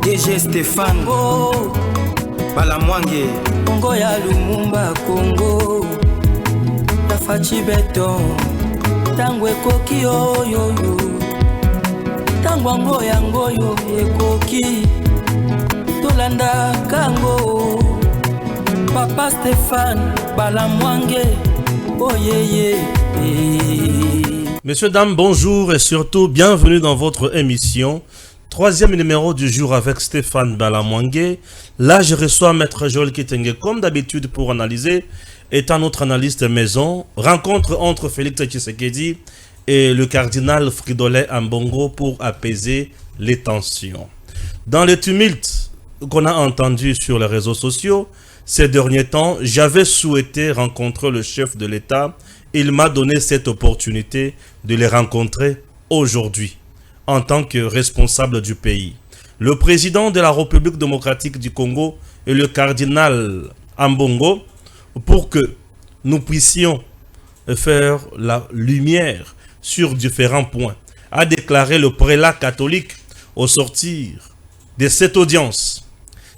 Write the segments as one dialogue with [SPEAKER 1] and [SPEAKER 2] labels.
[SPEAKER 1] DG Stéphane
[SPEAKER 2] Oh,
[SPEAKER 1] Balamwange
[SPEAKER 2] Congo ya Lumumba Congo Tafachi beton Tango ekoki oyoyo Tango ango yango yo ekoki Tolanda kango Papa Stéphane Balamwange Oh yeah.
[SPEAKER 3] Messieurs, dames, bonjour et surtout bienvenue dans votre émission. Troisième numéro du jour avec Stéphane Balamwange. Là, je reçois Maître Joël Kitenge comme d'habitude pour analyser, étant notre analyste maison. Rencontre entre Félix Tshisekedi et le cardinal Fridolin Ambongo pour apaiser les tensions. Dans les tumultes qu'on a entendus sur les réseaux sociaux, ces derniers temps, j'avais souhaité rencontrer le chef de l'État. Il m'a donné cette opportunité de les rencontrer aujourd'hui en tant que responsable du pays. Le président de la République démocratique du Congo et le cardinal Ambongo pour que nous puissions faire la lumière sur différents points, a déclaré le prélat catholique au sortir de cette audience.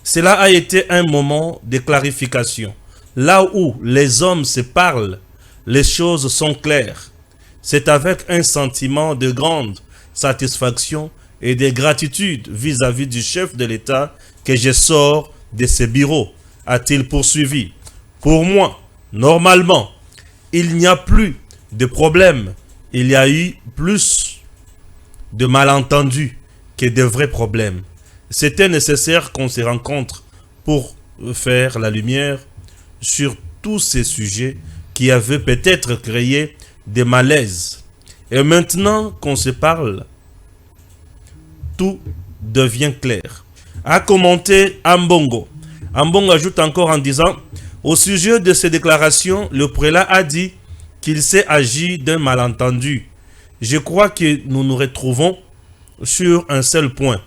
[SPEAKER 3] Cela a été un moment de clarification. Là où les hommes se parlent, les choses sont claires. C'est avec un sentiment de grande satisfaction et de gratitude vis-à-vis du chef de l'État que je sors de ce bureau, a-t-il poursuivi. Pour moi, normalement, il n'y a plus de problème. Il y a eu plus de malentendus que de vrais problèmes. C'était nécessaire qu'on se rencontre pour faire la lumière sur tous ces sujets qui avaient peut-être créé des malaises. Et maintenant qu'on se parle, tout devient clair. A commenté Ambongo. Ambongo ajoute encore en disant, au sujet de ces déclarations, le prélat a dit qu'il s'est agi d'un malentendu. Je crois que nous nous retrouvons sur un seul point.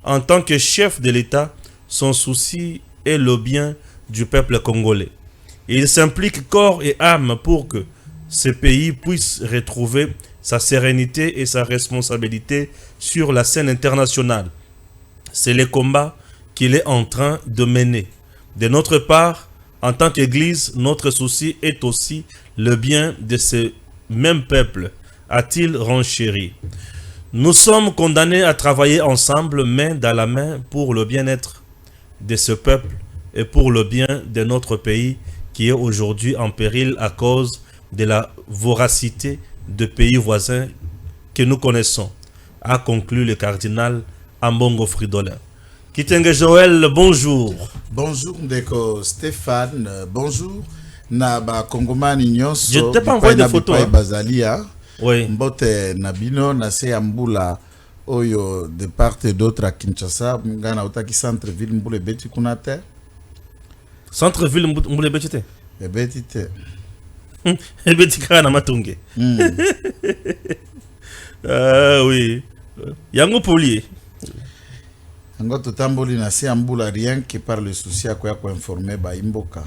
[SPEAKER 3] En tant que chef de l'État, son souci est le bien du peuple congolais. Il s'implique corps et âme pour que ce pays puisse retrouver sa sérénité et sa responsabilité sur la scène internationale. C'est le combat qu'il est en train de mener. De notre part, en tant qu'Église, notre souci est aussi le bien de ce même peuple, a-t-il renchéri. Nous sommes condamnés à travailler ensemble, main dans la main, pour le bien-être de ce peuple et pour le bien de notre pays qui est aujourd'hui en péril à cause de la voracité de pays voisins que nous connaissons, a conclu le cardinal Ambongo Fridolin. Kitenge Joël, bonjour.
[SPEAKER 4] Bonjour Ndeko Stéphane, bonjour. Naba Kongomani nyonso.
[SPEAKER 3] Je t'ai pas envoyé de photos.
[SPEAKER 4] Bazalia.
[SPEAKER 3] Oui.
[SPEAKER 4] Mbote Nabino, Nase Ambula, Oyo, de part et d'autre à Kinshasa, Mgana Otaki centre-ville, Mboule Beti Kunate.
[SPEAKER 3] Centre-ville, Mboule Beti te?
[SPEAKER 4] Beti te.
[SPEAKER 3] Beti Kana Matunge. Oui. Yango Polier.
[SPEAKER 4] Yango Totamboli Nase Ambula, rien que par le souci à quoi informer ba Imboka.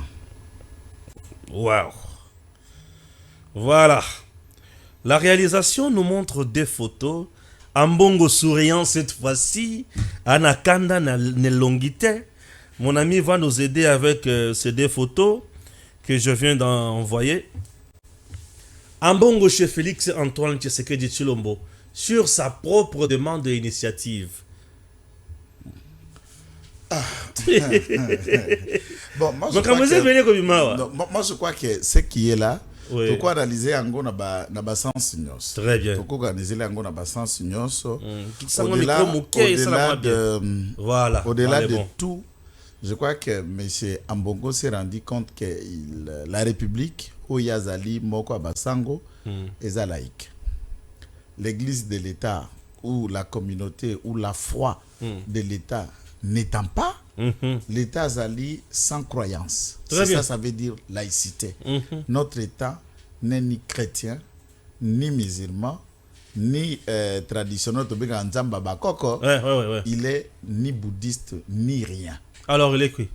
[SPEAKER 3] Wow. Voilà. La réalisation nous montre des photos. Ambongo souriant cette fois-ci. Anakanda Nelongite. Mon ami va nous aider avec ces deux photos que je viens d'envoyer. Ambongo chez Félix Antoine Tshisekedi Tshilombo sur sa propre demande et initiative.
[SPEAKER 4] Bon, moi je crois que ce qui est là, oui. Pourquoi analyser Ango na ba sens signos.
[SPEAKER 3] Très bien.
[SPEAKER 4] Pourquoi analyser Ango na ba sens signos. Au-delà de tout, je crois que M. Ambongo s'est rendu compte que la République, où Yazali, Moko Abasango, est laïque. L'église de l'État, ou la communauté, ou la foi de l'État n'étant pas, l'État Zali sans croyance. Ça veut dire laïcité. Notre État n'est ni chrétien, ni musulman, ni traditionnel. Il est ni bouddhiste, ni rien.
[SPEAKER 3] Alors il est qui?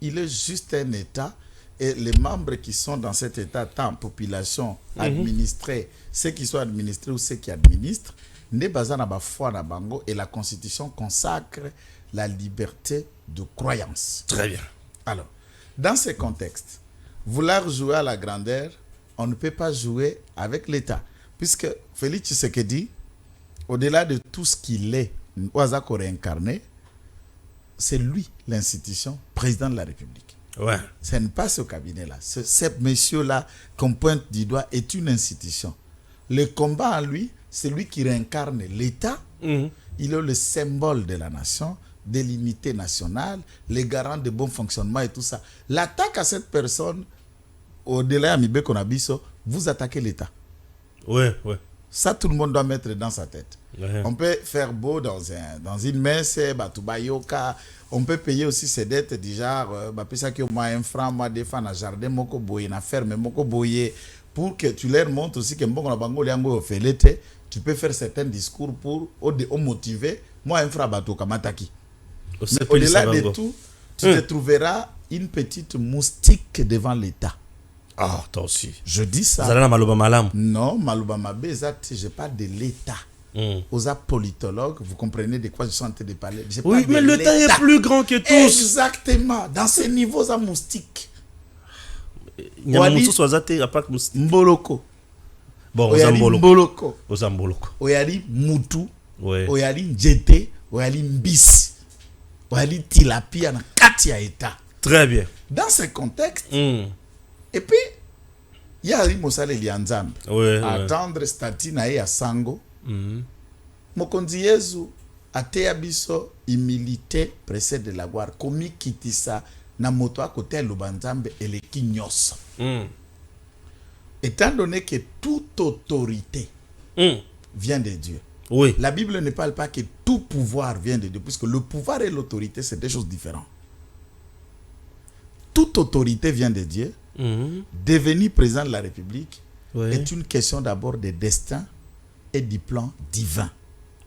[SPEAKER 4] Il est juste un État et les membres qui sont dans cet État, tant population administrée, ceux qui sont administrés ou ceux qui administrent, ne bazana ba foi na bango et la constitution consacre la liberté de croyance.
[SPEAKER 3] Très bien.
[SPEAKER 4] Alors, dans ce contexte, vouloir jouer à la grandeur, on ne peut pas jouer avec l'État. Puisque Félix Tshisekedi, au-delà de tout ce qu'il est, Ouazako réincarné, c'est lui l'institution, président de la République.
[SPEAKER 3] Ouais.
[SPEAKER 4] Ce n'est pas ce cabinet-là. Ce monsieur-là qu'on pointe du doigt est une institution. Le combat en lui, c'est lui qui réincarne l'État. Il est le symbole de la nation, de l'unité nationale, les garants de bon fonctionnement et tout ça. L'attaque à cette personne, au-delà de Mibé Konabiso, vous attaquez l'État.
[SPEAKER 3] Ouais, ouais.
[SPEAKER 4] Ça, tout le monde doit mettre dans sa tête.
[SPEAKER 3] Ouais.
[SPEAKER 4] On peut faire beau dans une messe, on peut payer aussi ses dettes du genre, moi 1 franc, moi 2 francs, dans jardin, moko boye, na ferme, moko boye, pour que tu leur montres aussi que tu peux faire certains discours pour motiver, moi 1 franc, bato kamataki. Mais au-delà de tout, tu te trouveras une petite moustique devant l'État.
[SPEAKER 3] Ah, toi aussi.
[SPEAKER 4] Je dis ça. Non, Malouba Mabé, je parle de l'État. Aux politologues, vous comprenez de quoi je suis en train de parler.
[SPEAKER 3] Oui, mais l'État est plus grand que tous.
[SPEAKER 4] Exactement. Dans ces niveaux, ça moustique. Il y a Mboloko.
[SPEAKER 3] Bon,
[SPEAKER 4] Mboloko. Oyali Moutou. Oyali Njete. Oyali Mbisi. Oyali Tilapia na Katia État.
[SPEAKER 3] Très bien.
[SPEAKER 4] Dans ce contexte, et puis, il y a Mosale Lianzambe. Attendre statut na ya Sango. Mokonzi Yezu ateya biso humilité précède de la gloire. Komi kitisa na moto à côté Lubanzambe et le Kinyos. Étant donné que toute autorité vient de Dieu.
[SPEAKER 3] Oui.
[SPEAKER 4] La Bible ne parle pas que tout pouvoir vient de Dieu, puisque le pouvoir et l'autorité, c'est deux choses différentes. Toute autorité vient de Dieu. Devenir président de la République est une question d'abord de destin et du plan divin.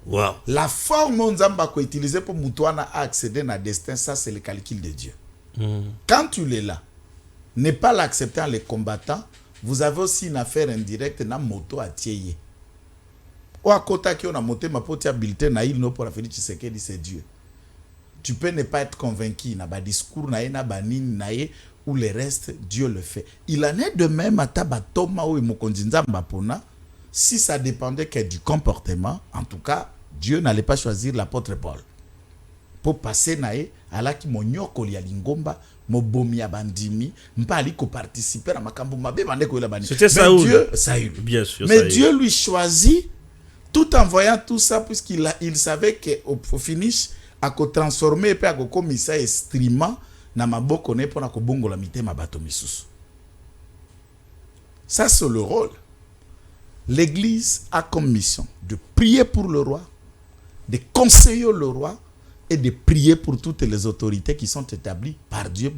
[SPEAKER 3] Wow.
[SPEAKER 4] La forme Nzamba qu'on utilise pour Moutouana accéder à destin, ça c'est le calcul de Dieu. Quand tu l'es là, ne pas l'accepter en les combattant, vous avez aussi une affaire indirecte dans moto à Tieye. Ou à côté qui on a monté ma pote habilité na il no pour la Félix Tshisekedi, c'est Dieu. Tu peux ne pas être convaincu na ba discours na na banine na ou le reste Dieu le fait. Il en est de même à Tabatoma ou Mokonzi Nzamba pona. Si ça dépendait que du comportement, en tout cas, Dieu n'allait pas choisir l'apôtre Paul. Pour passer nae, ala ki monyoko li alingomba, mobomi abandimi, mpa ali ko participer à makambo mabe bande ko la bani.
[SPEAKER 3] C'était Saoul.
[SPEAKER 4] Dieu, Saül.
[SPEAKER 3] Bien sûr.
[SPEAKER 4] Mais Dieu lui choisit, tout en voyant tout ça, puisqu'il savait qu'au finish, à ko transformer et à ko komisa estrima, na maboko ne pona ko bongo la mite mabato misusu. Ça c'est le rôle. L'Église a comme mission de prier pour le roi, de conseiller le roi et de prier pour toutes les autorités qui sont établies par Dieu.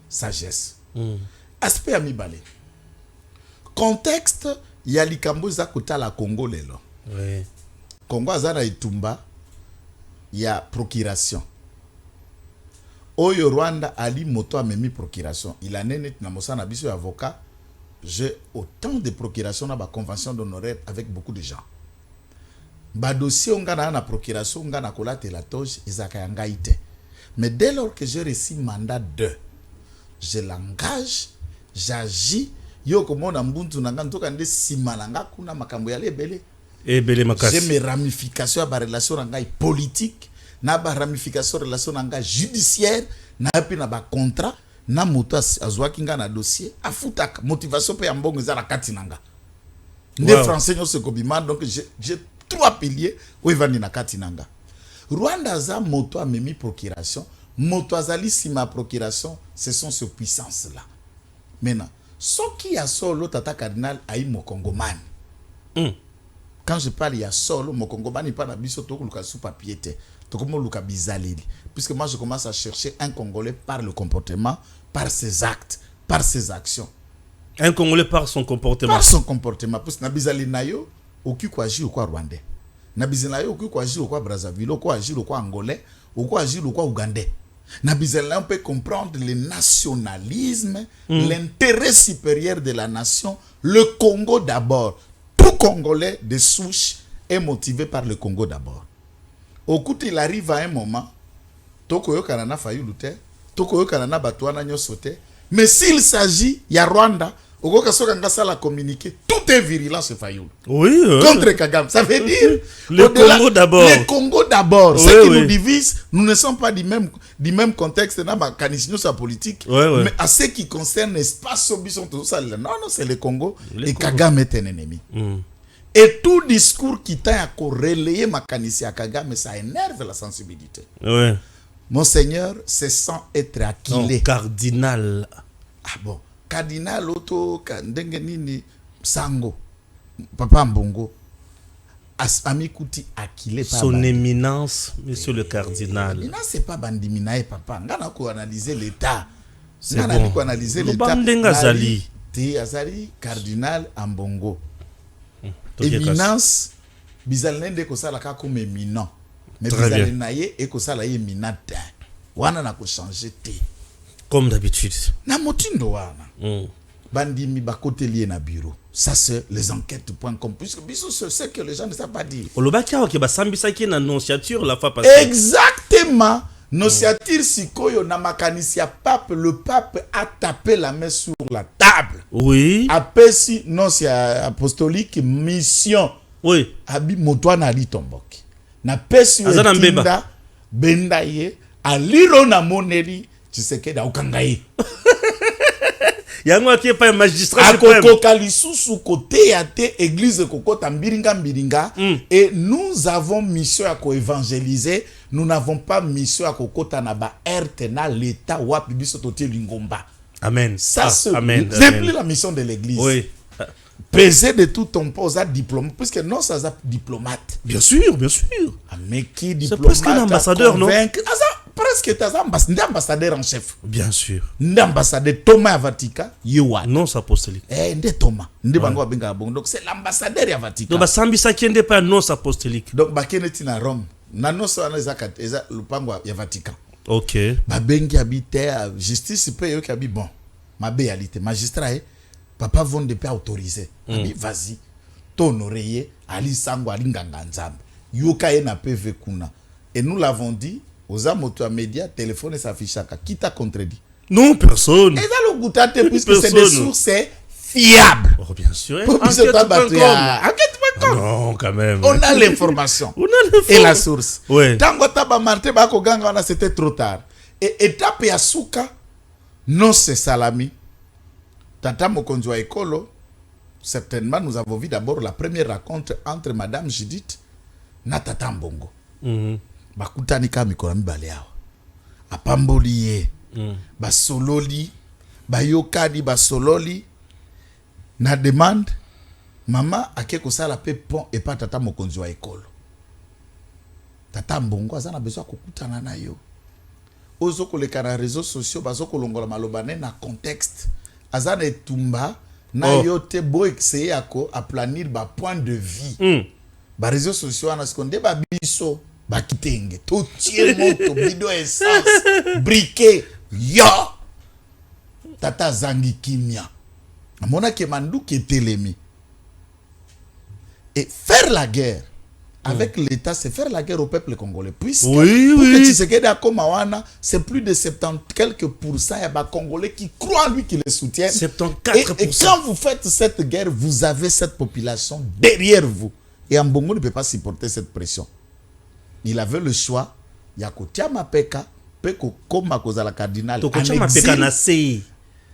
[SPEAKER 4] Sagesse. Aspect amibale. Contexte, il y a likambo za kota la Congo lelo. Congo azana itumba, il y a procuration. Oyo Rwanda ali moto amemi procuration. Il a néné na mosana biso avocat. J'ai autant de procurations dans ma convention d'honoraires avec beaucoup de gens. Ba dossier on gana na procuration on gana kolate la toge izaka yangaite. Mais dès lors que j'ai reçu mandat 2, je l'engage, j'agis. Yo komo na mbuntu nanga ntoka nde simalanga kuna makambo ya lebele.
[SPEAKER 3] Ebele makasi.
[SPEAKER 4] J'ai mes ramifications à ma relation nanga politique, na ba ramification relation nanga judiciaire, na pi na ba contrat. Na moto azwaki nga na dossier afutaka motivation pe ya mbongo za la katinanga. Les Français n'ont se kobima, donc j'ai 3 piliers où ils vont na katinanga. Rwanda za moto a memi procuration, moto azali si ma procuration, ce sont ces puissances là. Maintenant, ce qui a solo tata cardinal aïe mo Congomani. Quand je parle il y a solo mo Congomani pas na biso to luka sous papier te. Puisque moi je commence à chercher un Congolais par le comportement, par ses actes, par ses actions.
[SPEAKER 3] Un Congolais par son comportement.
[SPEAKER 4] Par son comportement. Parce que Nabizali Nayo, aucun quoi agir ou quoi Rwandais. Nabizali Nayo, aucun quoi agir ou quoi Brazzaville, ou quoi agir ou quoi Angolais, ou quoi agir ou quoi Ougandais. Nabizali Nayo, on peut comprendre le nationalisme, l'intérêt supérieur de la nation, le Congo d'abord. Tout Congolais de souche est motivé par le Congo d'abord. Au coup, il arrive à un moment, Tokoyo Kanana Fayulu te, Tokoyo Kanana Batouana Nyosote, mais s'il s'agit, il y a Rwanda, au Kaso Kangasa l'a communiqué, tout est virulent ce Fayulu.
[SPEAKER 3] Oui.
[SPEAKER 4] Contre Kagame. Ça veut dire
[SPEAKER 3] le Congo d'abord.
[SPEAKER 4] Le Congo d'abord.
[SPEAKER 3] Oui,
[SPEAKER 4] Ce qui nous divise, nous ne sommes pas du même contexte dans la politique. Mais à ce qui concerne l'espace, non, c'est le Congo. Et Kagame est un ennemi. Et tout discours qui tend à relayer Makanisi à Kagame, ça énerve la sensibilité. Monseigneur se sent être acquilé.
[SPEAKER 3] Non, cardinal.
[SPEAKER 4] Ah bon. Cardinal Otto Kandengenini Sango. Papa Mbongo. Ami Kuti Akile.
[SPEAKER 3] Son éminence, monsieur le cardinal.
[SPEAKER 4] Éminence, c'est pas Bandiminae, papa. Ngana ko analyser l'État.
[SPEAKER 3] C'est bon.
[SPEAKER 4] Ko analyser l'État.
[SPEAKER 3] Azali.
[SPEAKER 4] Azali, cardinal Ambongo. Éminence, bizalende ko sala ka comme éminent. Mais bizalenaye et ko sala éminent. Wana na ko changer te.
[SPEAKER 3] Comme d'habitude.
[SPEAKER 4] Na motindo wana. Bandimi ba côté lié na bureau. Ça c'est les enquêtes.com puisque c'est ce que les gens ne savent pas dire.
[SPEAKER 3] Olobaki ki ba sambisa ki na annonciature la fois passée.
[SPEAKER 4] Exactement. Annonciature sikoyo na makanisi ya pape, le pape a tapé la main sur la table.
[SPEAKER 3] Oui.
[SPEAKER 4] Apesi non c'est apostolique mission.
[SPEAKER 3] Oui.
[SPEAKER 4] Abi motwana ali tomboki. Na pesi etinda benda ye aliro na moneli Tshisekedi aukangaye.
[SPEAKER 3] Yango qui est pas un magistrat
[SPEAKER 4] suprême. Akoko lisusu côté ya te église kokota mbiringa et nous avons mission à co-évangéliser, nous n'avons pas mission à kokota na ba RTNA l'état wapi biso totie lingomba.
[SPEAKER 3] Amen.
[SPEAKER 4] Ça c'est plus la mission de l'église.
[SPEAKER 3] Oui.
[SPEAKER 4] Peser de tout ton poste à diplôme puisque non ça a diplomate.
[SPEAKER 3] Bien sûr, bien sûr.
[SPEAKER 4] Mais qui diplomate?
[SPEAKER 3] C'est presque un ambassadeur, non?
[SPEAKER 4] Presque ambassadeur en chef.
[SPEAKER 3] Bien sûr.
[SPEAKER 4] Ambassadeur Thomas à Vatican, Yewa.
[SPEAKER 3] Non, c'est apostolique.
[SPEAKER 4] Thomas. Donc c'est l'ambassadeur à Vatican.
[SPEAKER 3] Donc Sambisa qui n'est pas non apostolique.
[SPEAKER 4] Donc Bakeneti na Rome. Nano so ana zakat eza lupango ya Vatican.
[SPEAKER 3] OK.
[SPEAKER 4] Ba bengi habité justice peut yo kabi bon. Ma béalité magistrat papa vont de pas autoriser. Vas-y. Ton oreiller ali sango ali nganga nzambe. Yoka na PV kuna. Et nous l'avons dit aux amoto médias, téléphone s'affiche à qui t'a contredit?
[SPEAKER 3] Non, personne.
[SPEAKER 4] Et dans le goûtate puisque c'est des sources fiables.
[SPEAKER 3] Oh, bien sûr.
[SPEAKER 4] Enquête.com.
[SPEAKER 3] Non, quand même.
[SPEAKER 4] On a l'information. Et la source.
[SPEAKER 3] Oui.
[SPEAKER 4] Tango taba Martin bako ganga c'était trop tard. Et étape ya suka non c'est salami. Tata Mokonzi wa Ekolo, certainement nous avons vu d'abord la première rencontre entre madame Judith na Tata Mbongo. Bakutani ka mikolo mibale awa apamboli ye basololi bayokadi basololi na demande mama ake kosala pe pont et pas Tata Mokonzi wa Ekolo. Tata Mbongo azana besoin kokutana na yo ozo koleka na réseaux sociaux bazo kolongola malobane na contexte azana etumba na yo te bo essayer ako a planir ba point de vie ba réseaux sociaux ana seconde ba biso bakitenge to tie moto bido essence briquet yo tata zangi kimia amona ke mandu ke telemi et faire la guerre avec l'État, c'est faire la guerre au peuple congolais. Puisque pour que Tshisekedi a comme Awana, c'est plus de 70 quelques pourcents. Il y a des Congolais qui croient en lui, qui le soutiennent.
[SPEAKER 3] 74%.
[SPEAKER 4] Et quand vous faites cette guerre, vous avez cette population derrière vous. Et Ambongo ne peut pas supporter cette pression. Il avait le choix. Il y a Kotia Mapeka, Peko Koma Kozala Cardinal.
[SPEAKER 3] Kotia Mapeka na sei.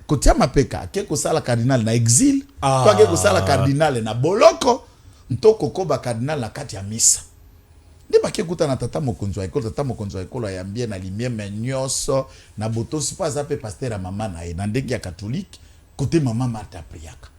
[SPEAKER 4] Kotia Mapeka, Keko Sala Cardinal na exil. Toi Keko Sala Cardinal na Boloko. Ntoko koba cardinal la kati ya misa. Ndeba kekuta na Tata Mokonzi wa Ekolo, Tata Mokonzi wa Ekolo ayambie na limie menyoso na boto sipa zape pasteur mama na ye na ndenge ya catholique côté mama Martha Priaka.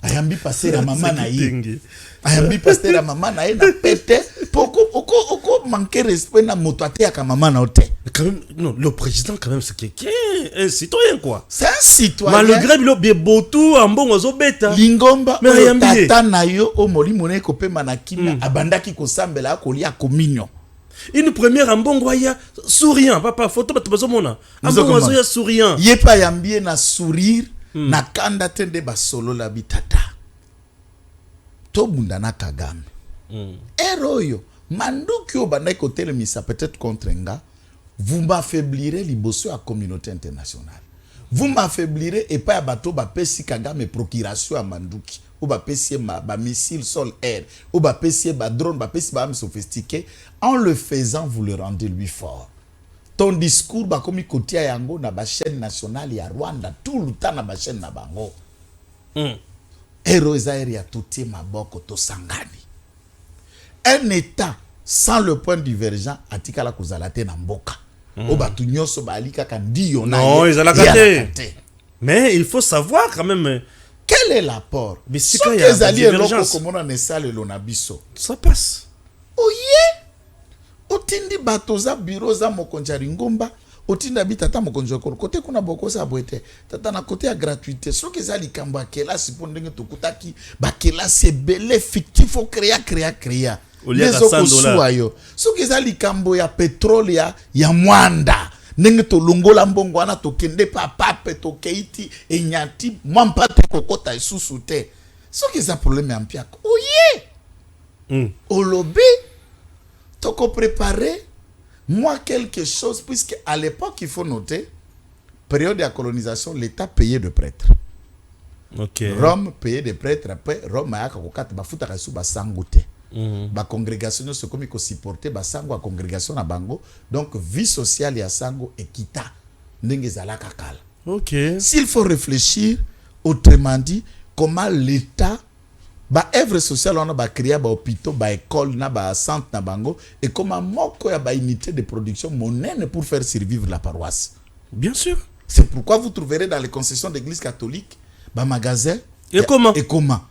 [SPEAKER 4] Ayambi pasteur mama na ye. Ayambi pasteur mama na ye na pete poko oko manquer respect na moto ate ya mama na ote.
[SPEAKER 3] Quand même, non, le président quand même c'est quelqu'un, un citoyen quoi.
[SPEAKER 4] C'est un citoyen.
[SPEAKER 3] Malgré bilo bebotu ambongo zo beta.
[SPEAKER 4] Lingomba tata na yo o molimo ne ko pema na kimia abandaki ko sambela ko lia communion.
[SPEAKER 3] Une première ambongo ya souriant papa photo bato mona. Ambongo ya souriant.
[SPEAKER 4] Yepa yambie na sourire na kanda tende ba solo la bitata. tobundana Kagame. Eroyo, manduki obanda kote le misa peut-être contre nga, vous m'affaiblirez liboso à communauté internationale. Vous m'affaiblirez et pas à bateau ba pesi Kagame procuration à manduki. Ou ba pesi ba missile sol air, ou ba pesi ba drone, ba pesi ba armes sophistiquées. En le faisant, vous le rendez lui fort. Ton discours ba komi kotia yango na ba chaîne nationale ya Rwanda tout le temps na ba chaîne na bango. Héros aéria touté maboko to sangani. Un état sans le point divergent atika la kozalate na mboka. Oba tu nyoso ba alika kandiyo na.
[SPEAKER 3] Non, ils alakate. Mais il faut savoir quand même.
[SPEAKER 4] Quel est l'apport?
[SPEAKER 3] Mais si quand il y a une divergence,
[SPEAKER 4] ça passe. Oye, otindi batoza bureau za mokonjari ngomba, otindi abitata mokonjo côté kuna boko sa boete. Tata na côté à gratuité. So que za likamba kela sipondenge tokutaki, ba kela c'est belé fictif au créa. Les $100. So que za likambo ya pétrole ya mwanda. Nenge to longola mbongo wana to kende pa pape to keiti enyati mwampa te kokota isusu te. So que ça problème ampiako. Oye. Olobi toko préparer moi quelque chose puisque à l'époque il faut noter période de colonisation l'État payait de prêtres.
[SPEAKER 3] OK.
[SPEAKER 4] Rome payait des prêtres après Rome a kokata bafuta kasu basangote. Ba congrégation se comme ko supporter ba sango a congrégation na bango donc vie sociale ya sango ekita ndenge zalaka kala.
[SPEAKER 3] OK.
[SPEAKER 4] S'il faut réfléchir autrement dit comment l'état ba œuvre sociale on a ba créer ba hôpitaux ba école na ba centre na bango et comment moko ya ba unité de production monnaie pour faire survivre la paroisse.
[SPEAKER 3] Bien sûr.
[SPEAKER 4] C'est pourquoi vous trouverez dans les concessions d'église catholique ba magasin.
[SPEAKER 3] Et comment?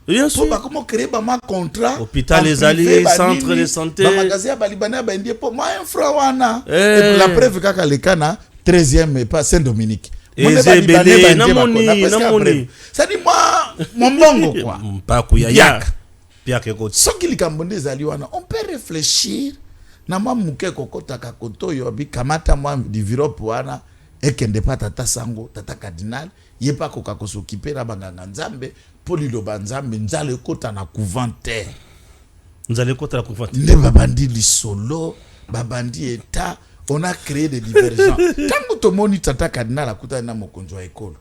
[SPEAKER 4] Bien sûr. Comment créer un contrat?
[SPEAKER 3] Hôpital les alliés, centre de santé.
[SPEAKER 4] Magasin Balibana Bendie pour moi un frawana. Et la preuve kaka le kana 13e et pas Saint-Dominique.
[SPEAKER 3] Ça dit
[SPEAKER 4] moi mon bongo quoi.
[SPEAKER 3] Pas kuyaya.
[SPEAKER 4] Ce qui li kambonde zaliwana, on peut réfléchir na mamuke kokota kakoto yo bi kamata moi d'Europe wana ekende pa tata sango tata cardinal yepa koka kosokipe na banganga nzambe poli lo banzambe nzale kota na couventer
[SPEAKER 3] nzale kota na couventer
[SPEAKER 4] nde babandi lisolo babandi état on a créé des divergences tango to moni tata cardinal akuta na mokonzo wa ekolo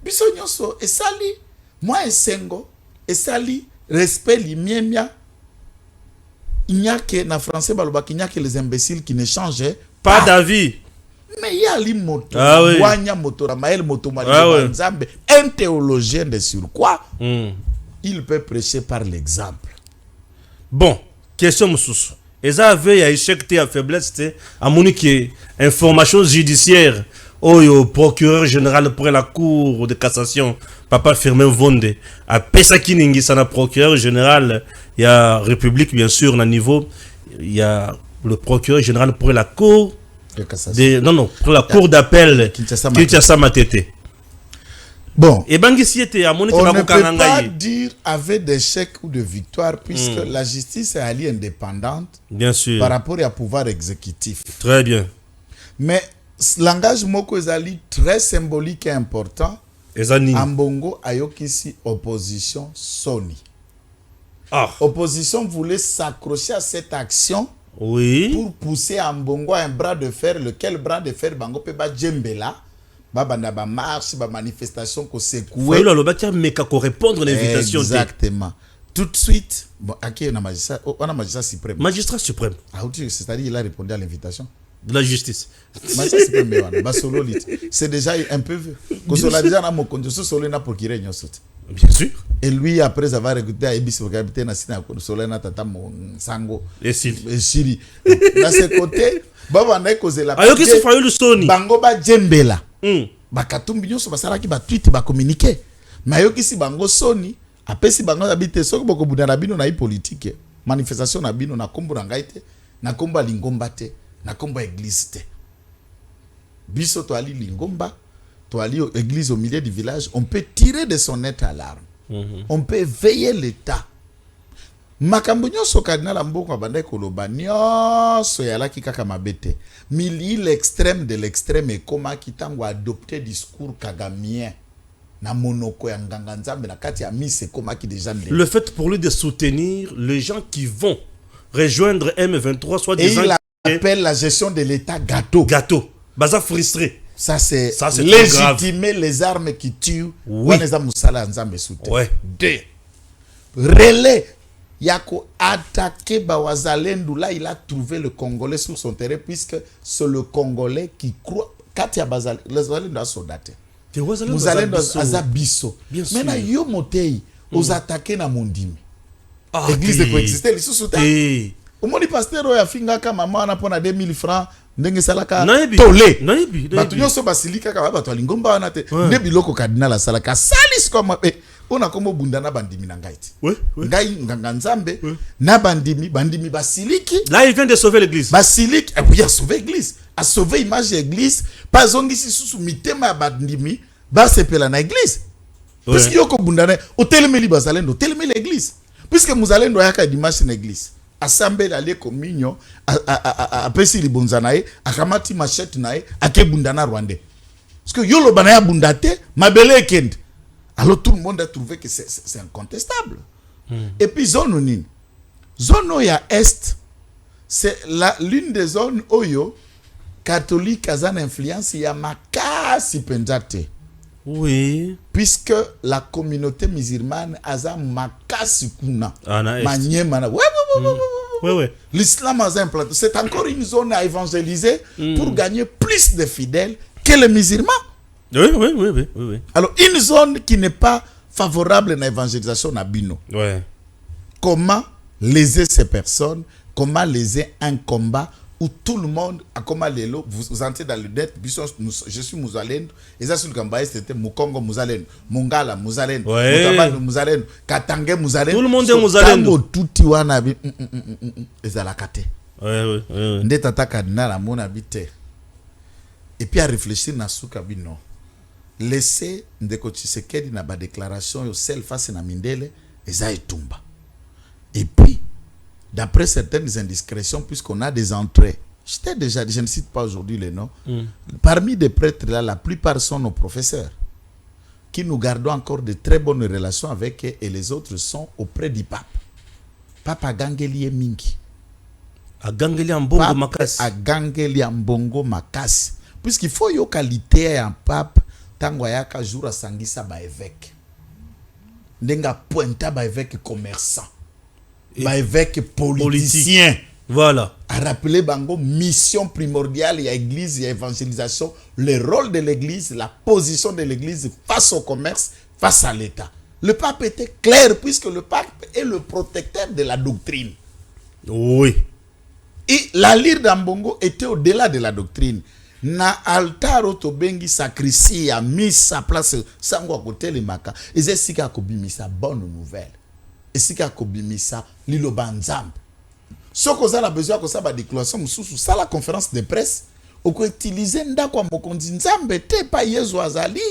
[SPEAKER 4] biso nyonso esali moi esengo esali respect limiemia inyake na français balobaki inyake les imbéciles qui ne changent
[SPEAKER 3] pas d'avis.
[SPEAKER 4] Mais il y a l'imoto, un théologien de surcroît, il peut prêcher par l'exemple.
[SPEAKER 3] Bon, question Moussous. Et ça avait un échec à faiblesse, à mon information judiciaire, au procureur général pour la cour de cassation, Papa Firmin Vonde, à Pesakiningi, ça n'a procureur général, il y a République bien sûr, au niveau, il y a le procureur général pour la cour. Pour la cour d'appel Kinshasa Matete.
[SPEAKER 4] Bon,
[SPEAKER 3] et Bangisi était à mon
[SPEAKER 4] on ne peut pas dire avec des chèques ou de victoire puisque la justice est alliée indépendante.
[SPEAKER 3] Bien sûr.
[SPEAKER 4] Par rapport au pouvoir exécutif.
[SPEAKER 3] Très bien.
[SPEAKER 4] Mais langage moko ezali très symbolique et important. Ambongo ayokisi opposition soni. Opposition voulait s'accrocher à cette action.
[SPEAKER 3] Oui.
[SPEAKER 4] Pour pousser Ambongo un bras de fer, lequel bras de fer bango pe ba djembela, ba banda ba marche, ba manifestation ko secouer.
[SPEAKER 3] Oui, le batia meka ko répondre à l'invitation.
[SPEAKER 4] Exactement. Tout de suite, bon, qui est on a magistrat suprême.
[SPEAKER 3] Magistrat suprême.
[SPEAKER 4] Ah, c'est-à-dire il a répondu à l'invitation
[SPEAKER 3] de la justice.
[SPEAKER 4] Magistrat suprême c'est déjà un peu vieux. Ko sola déjà na mokonjo so solo na procureur nyosot.
[SPEAKER 3] Bien sûr.
[SPEAKER 4] Et lui, après avoir écouté à Ebis, il a été dans le soleil, tata sango.
[SPEAKER 3] Et Siri.
[SPEAKER 4] Dans ce côté, Baba n'a causé la
[SPEAKER 3] paix. Qu'est-ce que le Sony?
[SPEAKER 4] Bango ba djembela. Bakatum bignon so basara ki ba tweet ba communiquer. Mais yo kisi bango Sony, après si bango habite soko boko budana bino na politique. Manifestation na bino na kombo na ngaite, na kombo lingomba te, na kombo église te. Biso to ali lingomba. Toi, aller à l'église au milieu du village, on peut tirer de son nez à l'arme. On peut veiller l'État. Makambo nyonso cardinal amboko abanda koloba nyonso yalaki kaka mabete. Mili l'extrême de l'extrême et comment kitango adopter discours kagamien. na monoko ya nganga nzambe na kati ya mise komaki déjà ndenge.
[SPEAKER 3] Le fait pour lui de soutenir les gens qui vont rejoindre M23 soit
[SPEAKER 4] disant il appelle la gestion de l'État gâteau.
[SPEAKER 3] Gâteau. Baza frustré.
[SPEAKER 4] Ça c'est légitimer les armes qui tuent. Oui. Ouais. Deux. Relais. Yako attaqué Bawazalendo. Là, il a trouvé le Congolais sur son terrain puisque c'est le Congolais qui croit. Katia Bazalendo, les Zalendo a soldaté. Muzalendo azabiso. Maintenant, yo motei aux attaqués na mondimi. Église de coexister, les sous-soutens. Au moins, le pasteur a finga ka maman na pona 2000 francs. Ndenge salaka tolé. Batunyo so basilika ka bato lingomba na te. Nde biloko cardinal la salaka salis comme on a comme bundana bandimi na ngaiti. Ngai nganga nzambe na bandimi basiliki.
[SPEAKER 3] Là il vient de sauver l'église.
[SPEAKER 4] Basiliki, oui, a sauvé l'église, a sauvé image de l'église. Pas ongisi susu mitema bandimi ba sepela na église. Puisque yoko bundana o telemeli bazalendo, telemeli l'église. Puisque muzalendo yaka dimanche na église. Assemblée d'aller communion a pesi libonza nae akamati machette nae akebundana rwandais parce que yolo banaya bundate mabele kend. Alors tout le monde a trouvé que c'est incontestable. Et puis zone ya est c'est l'une des zones oyo catholique azan influence ya makasi pendate.
[SPEAKER 3] Oui,
[SPEAKER 4] puisque la communauté musulmane azan makasi kuna manyema na
[SPEAKER 3] ouais.
[SPEAKER 4] L'islam a implanté. C'est encore une zone à évangéliser pour gagner plus de fidèles que les musulmans.
[SPEAKER 3] Oui.
[SPEAKER 4] Alors, une zone qui n'est pas favorable à l'évangélisation à Bino.
[SPEAKER 3] Ouais.
[SPEAKER 4] Comment léser ces personnes? Comment léser un combat où tout le monde, à comment les lots, vous entrez dans le net, je suis Mouzalendo, et ça sur le combat, c'était Mukongo Mouzalendo, Mungala Mouzalendo, Mutabano Mouzalendo, Katange Mouzalendo.
[SPEAKER 3] Tout le monde est Mouzalendo.
[SPEAKER 4] Tout Tiwana, et ça la kate.
[SPEAKER 3] Ouais.
[SPEAKER 4] Ndeta takadina la mon habité. Et puis à réfléchir na souka bino. Laissez Ndeko Tshisekedi na ba déclaration yo sel face na Mindele, et ça etumba. Et puis d'après certaines indiscrétions, puisqu'on a des entrées, je ne cite pas aujourd'hui les noms, parmi des prêtres là, la plupart sont nos professeurs, qui nous gardons encore de très bonnes relations avec eux, et les autres sont auprès du pape. Papa Gangeli Mingi.
[SPEAKER 3] A Gangeli Mbongo Makasi.
[SPEAKER 4] A Gangeli Mbongo Makasi. Puisqu'il faut yo qualité un pape, tango yaka jour à sangisa ba évêque. Ndenga pointa ba évêque commerçant. Évêque politicien.
[SPEAKER 3] Voilà.
[SPEAKER 4] A rappelé bango mission primordiale, il y a église, il y a évangélisation, le rôle de l'église, la position de l'église face au commerce, face à l'État. Le pape était clair puisque le pape est le protecteur de la doctrine.
[SPEAKER 3] Oui.
[SPEAKER 4] Et la lyre d'Ambongo était au-delà de la doctrine. Na altar otobengi sacristie a mis sa place sango à côté les maka. Et c'est ce qui a kobimisa bonne nouvelle. Et ce qui a kobimisa lilo banzambe. Ce que vous avez besoin que ça va déclaration sous ça la conférence de presse ou que utiliser ndako mokonzi nzambe te pa yezo azali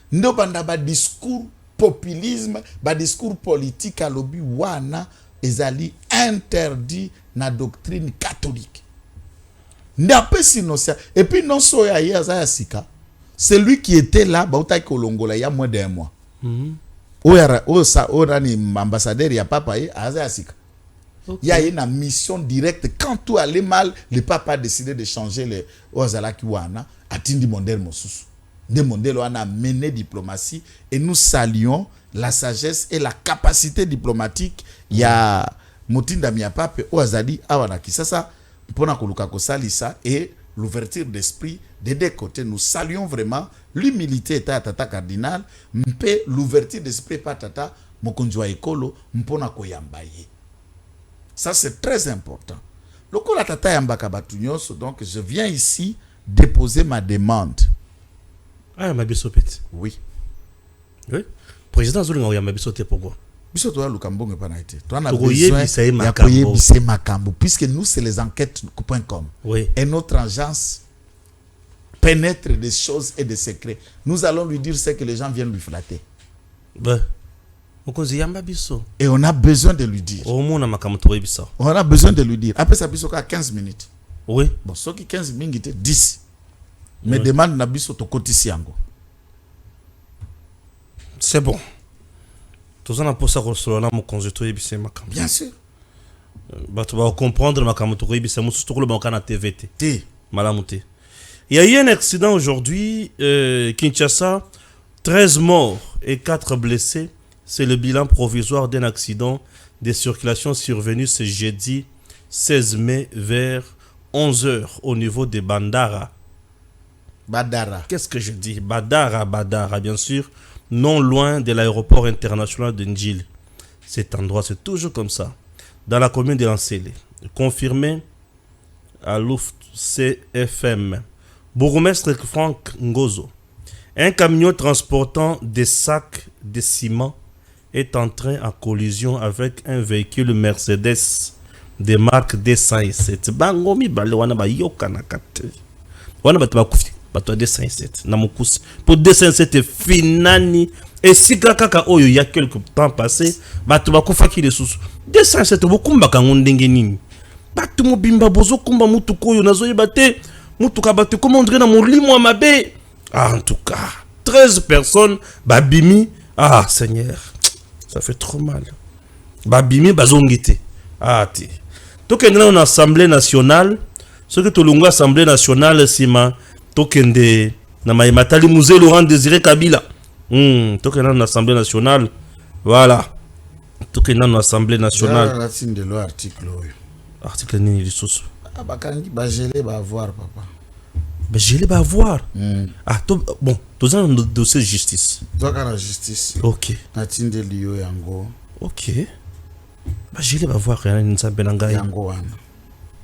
[SPEAKER 4] ndo banda ba discours populisme ba discours politique à lobby wana ezali interdit na doctrine catholique. Et puis non soya ya sika celui qui était là bauta kolongola il y a moins d'un mois. Ni ambassadeur ya papa ya sika. Il y a une mission directe. Quand tout allait mal, le pape a décidé de changer les Ozalaki Wana. Atindi Mondel Mosus. De Mondel Wana a mené diplomatie. Et nous saluons la sagesse et la capacité diplomatique. Il y a Motinda Miapape Ozali Awanaki. Ça, Pona Kolukako Salisa et l'ouverture d'esprit des deux côtés. Nous saluons vraiment l'humilité et tata cardinal. Mpe l'ouverture d'esprit patata Mokonjwa Ekolo Mpona Koyambaye. Ça, c'est très important. Donc, je viens ici déposer ma demande.
[SPEAKER 3] Ah, ma bisopette.
[SPEAKER 4] Oui.
[SPEAKER 3] Oui. Président Zoulinga, oui, ma bisopette, pourquoi?
[SPEAKER 4] Bisopette, tu as Lukambonge Panaïté. Tu as besoin de Makambo. Puisque nous, c'est les enquêtes.com.
[SPEAKER 3] Oui.
[SPEAKER 4] Et notre agence pénètre des choses et des secrets. Nous allons lui dire ce que les gens viennent lui flatter.
[SPEAKER 3] Ben.
[SPEAKER 4] Et on a besoin de lui dire. On a besoin de lui dire. Après ça, biso 15 minutes.
[SPEAKER 3] Oui.
[SPEAKER 4] Bon, ce qui 15 minutes, 10. Mais demande na biso to kotisi yango.
[SPEAKER 3] C'est bon. Tout ça, on a pour ça qu'on a mon consultant et c'est ma caméra.
[SPEAKER 4] Bien sûr.
[SPEAKER 3] Bah, tu vas comprendre ma caméra. C'est mon surtout le banque à TVT.
[SPEAKER 4] T.
[SPEAKER 3] Malamouté. Il y a eu un accident aujourd'hui, Kinshasa, 13 morts et 4 blessés. C'est le bilan provisoire d'un accident de circulation survenu ce jeudi 16 mai vers 11h au niveau de Bandara.
[SPEAKER 4] Badara.
[SPEAKER 3] Qu'est-ce que je dis? Badara, bien sûr, non loin de l'aéroport international de Ndjili. Cet endroit, c'est toujours comme ça. Dans la commune de Lancélé. Confirmé à Luft CFM. Bourgmestre Franck Ngozo. Un camion transportant des sacs de ciment est entré en collision avec un véhicule Mercedes de marque D107. Bangomi bale wana ba yokanakate. Wana batba kufi. Bato D107. Namukusi. Pour D107 finani. Et si kaka oyo il y a quelques temps passé, bato bakufa ki de sous. D107 bokumba kangondenge nini. Bato mobimba bozo kumba mutu koyo nazoyi bate. Mutu kabate comment on dirait na molimo mabe. Ah, en tout cas, 13 personnes babimi. Ah Seigneur. Ça fait trop mal. Babimi bazongite. Ah ti. Tokende na assemblée nationale, ce que tolunga assemblée nationale sima tokende na maimatali musée Laurent Désiré Kabila. Tokende na assemblée nationale. Voilà. Tokende na assemblée nationale. Article nini lisusu.
[SPEAKER 4] Ah bakangi ba gelé ba voir papa.
[SPEAKER 3] Ba gelé ba voir. Ah bon, tous un dossier de justice.
[SPEAKER 4] Toi la justice.
[SPEAKER 3] OK.
[SPEAKER 4] Natinde liyo yango.
[SPEAKER 3] OK. Ba gelé ba voir rien nzambe na ngai.
[SPEAKER 4] Yango wana.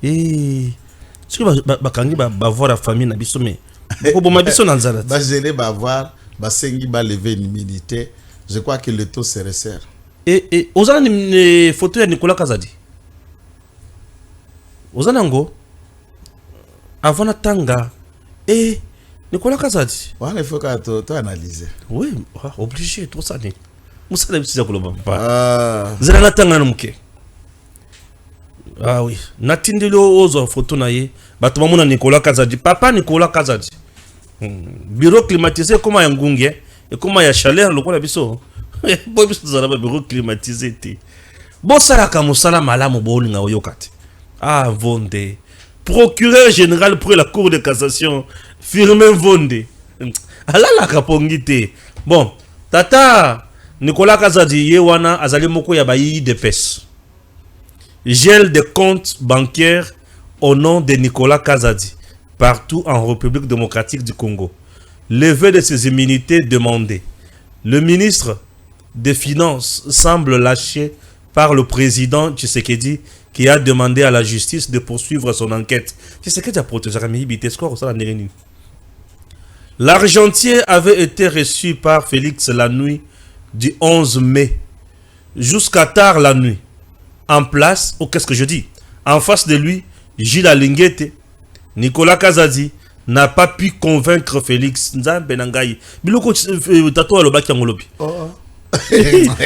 [SPEAKER 3] Ce que bakangi ba voir la famille na biso mais ko boma biso na nzala.
[SPEAKER 4] Ba gelé ba voir, ba sengi ba lever une immunité. Je crois que le taux se resserre.
[SPEAKER 3] Et ozana ni photo ya Nicolas Kazadi. Ozanango avant na tanga Nicolas Kazadi.
[SPEAKER 4] Il faut que tu analyses.
[SPEAKER 3] Oui, obligé tout ça ni. Musa la bitisa koloba papa. Zela na tanga namuke. Ah oui, natindelo ozo photo na ye. Bato bamona Nicolas Kazadi, papa Nicolas Kazadi. Bureau climatisé comme ya ngunge et comme ya chaleur lokola biso. Bo biso zala ba bureau climatisé te. Bo sala ka musala malamu bo linga oyokati. Ah, Vondé. Procureur général pour la Cour de cassation, Firmin Vondé. Allah la kapongite. Bon, tata, Nicolas Kazadi, Yewana, Azali Moko Yabayi de PES. Gel des comptes bancaires au nom de Nicolas Kazadi, partout en République démocratique du Congo. Levée de ses immunités demandées. Le ministre des Finances semble lâché par le président Tshisekedi qui a demandé à la justice de poursuivre son enquête. Tshisekedi a protégé l'argentier avait été reçu par Félix la nuit du 11 mai jusqu'à tard la nuit. En place, ou qu'est-ce que je dis? En face de lui, Gilles Alinguete, Nicolas Kazadi n'a pas pu convaincre Félix.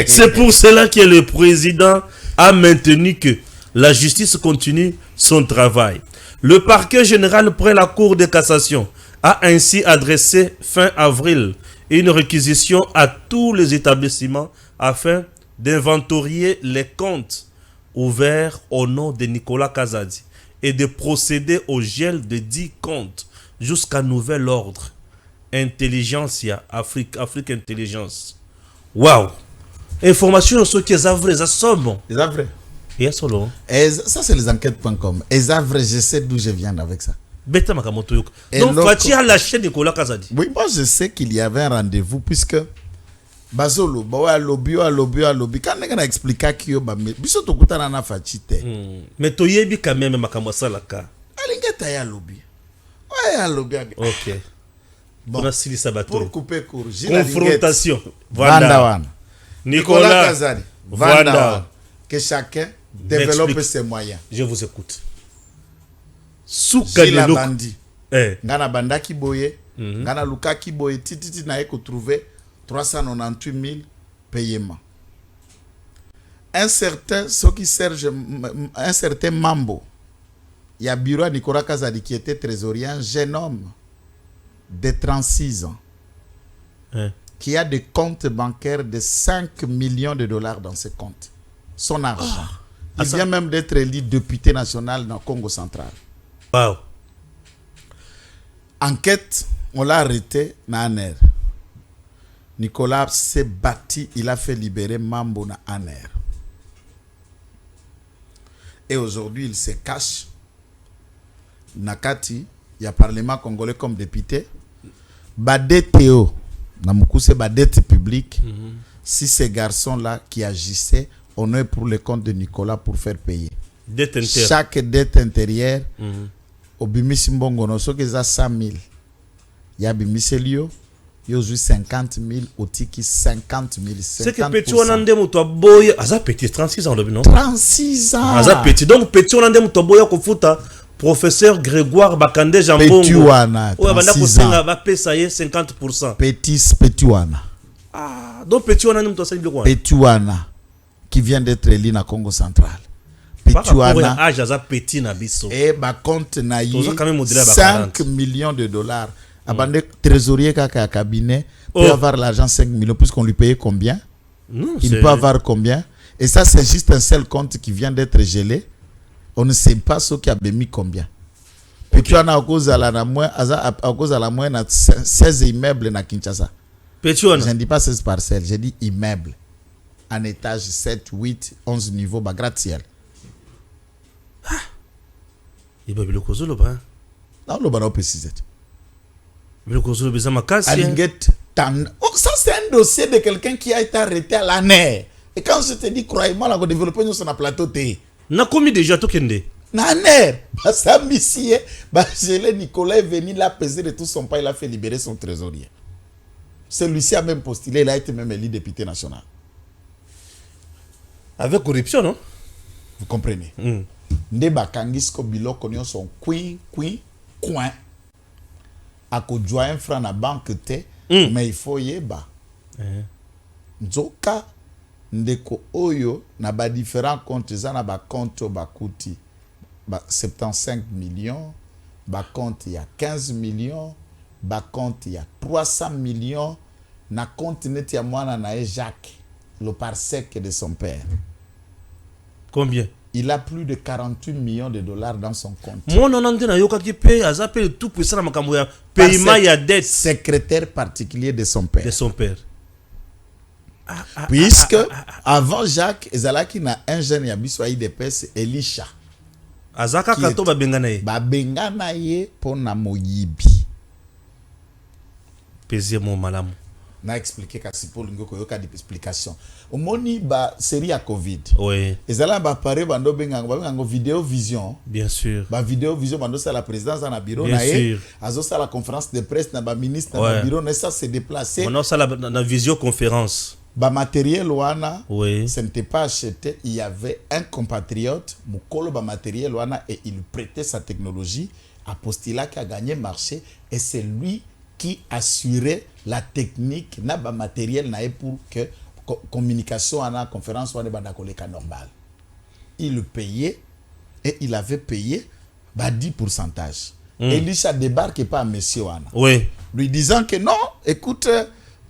[SPEAKER 3] C'est pour cela que le président a maintenu que la justice continue son travail. Le parquet général près la Cour de cassation a ainsi adressé fin avril une réquisition à tous les établissements afin d'inventorier les comptes ouverts au nom de Nicolas Kazadi et de procéder au gel de 10 comptes jusqu'à nouvel ordre. Intelligentsia, Afrique Intelligence. Waouh! Information sur qui est vrai, ça somme.
[SPEAKER 4] C'est vrai.
[SPEAKER 3] Et solo.
[SPEAKER 4] Ça, c'est les enquêtes.com. Et ça, vrai, je sais d'où je viens avec ça.
[SPEAKER 3] Beta Makamoto. Donc, Fati a lâché Nicolas Kazadi.
[SPEAKER 4] Oui, moi, je sais qu'il y avait un rendez-vous, puisque Bazolo, Bawa lobby. Quand on a expliqué qu'il y a biso to kutana na Fachite.
[SPEAKER 3] Mais toyebi quand même Makamwasa laka.
[SPEAKER 4] Alingeta ya lobby. Ouais, ya lobby.
[SPEAKER 3] Ok. Bon,
[SPEAKER 4] pour couper court.
[SPEAKER 3] Confrontation.
[SPEAKER 4] Voilà. Nicolas Kazadi.
[SPEAKER 3] Voilà.
[SPEAKER 4] Que chacun développe ses moyens.
[SPEAKER 3] Je vous écoute.
[SPEAKER 4] Souka bandi. Ngana bandaki boye, ngana lukaki boye titi na eko trouver 398 000 paiements. Un certain Mambo, il y a bureau Nicolas Kazadi qui était trésorier, un jeune homme de 36 ans. qui a des comptes bancaires de 5 millions de dollars dans ses comptes. Son argent. Il vient même d'être élu député national dans le Congo central.
[SPEAKER 3] Wow.
[SPEAKER 4] Enquête, on l'a arrêté dans Aner. Nicolas s'est battu, il a fait libérer Mambo dans Aner. Et aujourd'hui, il se cache. Nakati, il y a Parlement congolais comme député. Badé Théo, c'est la dette publique. Si ces garçons-là qui agissaient, on est pour le compte de Nicolas pour faire payer. Chaque dette intérieure, au Bimisi Mbongono, ce qui est 100 000. Il y a Bimisi Lio, il y a 50 000, au Tiki 50 000.
[SPEAKER 3] C'est que petit on a des motos boy, Aza petit 36 ans, non?
[SPEAKER 4] 36 ans.
[SPEAKER 3] Aza petit, donc petit on a des motos boy au foota. Professeur Grégoire Bakande Jambongo.
[SPEAKER 4] Petiwana, 36 ans.
[SPEAKER 3] Va payer 50%.
[SPEAKER 4] Petiwana.
[SPEAKER 3] Ah, donc Petiwana nous doit savoir quoi?
[SPEAKER 4] Petiwana qui vient d'être élu dans Congo central. Petiwana
[SPEAKER 3] âge à petit na biso.
[SPEAKER 4] Et ba compte na 5 millions de dollars. Abandé trésorier kaka cabinet peut avoir l'argent 5 millions puisqu'on lui payait combien? Non, il peut avoir combien? Et ça c'est juste un seul compte qui vient d'être gelé. On ne sait pas ce qui a mis combien. Puis tu en as à cause à la moins 16 immeubles na Kinshasa. Je ne dis pas 16 parcelles, je dis immeubles. En étage 7, 8, 11 niveaux, bah gratte-ciel.
[SPEAKER 3] Ah. Il va le causer le bas.
[SPEAKER 4] Non, le bas n'a pas précisé.
[SPEAKER 3] Le causer le bas ma casse.
[SPEAKER 4] Ça c'est un dossier de quelqu'un qui a été arrêté à l'année. Et quand je te dis croyez-moi, on a développé sur un plateau T.
[SPEAKER 3] Na commis déjà tout kende.
[SPEAKER 4] Naner, ça monsieur, Nicolas est venu là peser de tout son pas, il a fait libérer son trésorier. Celui-ci a même postulé, il a été même élu député national.
[SPEAKER 3] Avec corruption, non?
[SPEAKER 4] Vous comprenez? Ndeba Kangisko Biloko nyo son coin. A kodjoa un franc na banque te, mais il faut yeba. Nzoka ndeko oyo na ba différents comptes za na ba compte bakuti ba 75 millions, ba compte ya 15 millions, ba compte ya 300 millions, na compte net ya mwana na Jacques, le parsec de son père.
[SPEAKER 3] Combien?
[SPEAKER 4] Il a plus de 48 millions de dollars dans son compte.
[SPEAKER 3] Mon on a yoka qui paye, azapé tout puissant na makambo ya paiement ya dette.
[SPEAKER 4] Secrétaire particulier de son père.
[SPEAKER 3] De son père.
[SPEAKER 4] Puisque avant Jacques, ezalaki na un jeune yabiso IDPS Elisha.
[SPEAKER 3] Azaka kato ba bengana ye.
[SPEAKER 4] Ba bengana ye pona moyibi.
[SPEAKER 3] Pese mo malamu.
[SPEAKER 4] Na expliquer kasi pour ngoko yoka di explication. Omoni ba série à Covid.
[SPEAKER 3] Oui.
[SPEAKER 4] Ezala ba pare bando bengango vidéo vision.
[SPEAKER 3] Bien sûr.
[SPEAKER 4] Ba vidéo vision bando ça la présidence dans la bureau
[SPEAKER 3] na
[SPEAKER 4] ye. Azo ça la conférence de presse na ba ministre na bureau na ça se déplacer.
[SPEAKER 3] On a ça la visioconférence.
[SPEAKER 4] Ba matériel wana,
[SPEAKER 3] oui.
[SPEAKER 4] Ce n'était pas acheté. Il y avait un compatriote, Mukolo ba matériel wana, et il prêtait sa technologie à Postila qui a gagné marché. Et c'est lui qui assurait la technique na ba matériel na pour que communication wana conférence wana ba dakoleka normal. Il le payait et il avait payé ba 10%. Et lui ça débarque pas à monsieur wana.
[SPEAKER 3] Oui.
[SPEAKER 4] Lui disant que non, écoute,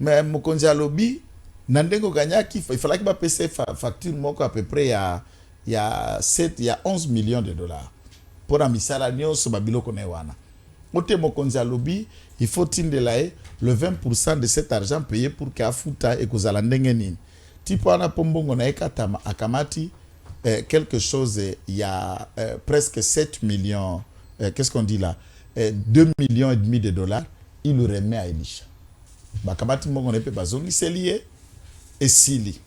[SPEAKER 4] mais Mokonzi Alobi Nandengo Ganyaki, il fallait qu'il paye facture moko à peu près il y a 11 millions de dollars. Pour la misala nyonso babilo konewana. Ote Mokonzi Alobi, il faut tindelaye le 20% de cet argent payé pour qu'afuta et kozala ndenge nini. Tipo ana pombongo na ekatama akamati quelque chose il y a presque 7 millions qu'est-ce qu'on dit là 2 millions et demi de dollars, il le remet à Elisha. Bakamati mbongo na pe bazongi c'est lié. Et Sili.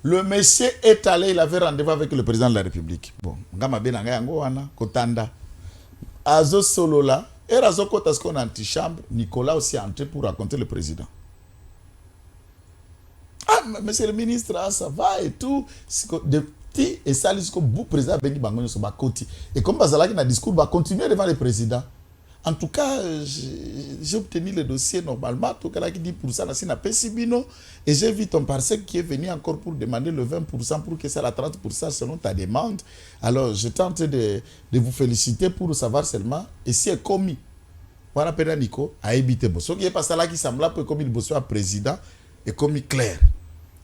[SPEAKER 4] Le monsieur est allé, il avait rendez-vous avec le président de la République. Bon, ngama benanga yango wana kotanda. Azo solo là, et razo kota ce qu'on a antichambre, Nicolas aussi est entré pour raconter le président. Ah, monsieur le ministre, ah, ça va et tout. De petit et ça jusqu'au bout président bengi bangonyo so bakoti. Et comme bazalaki na discours va continuer devant le président. En tout cas, j'ai obtenu le dossier normalement, tout cas qui dit pour ça, c'est Pesibino, et j'ai vu ton parsec qui est venu encore pour demander le 20% pour que ça la 30% selon ta demande. Alors, je tente de vous féliciter pour savoir seulement, et si est commis. On appelle Nico à éviter. Ce qui est passé là qui semble comme il soit président et comme il clair.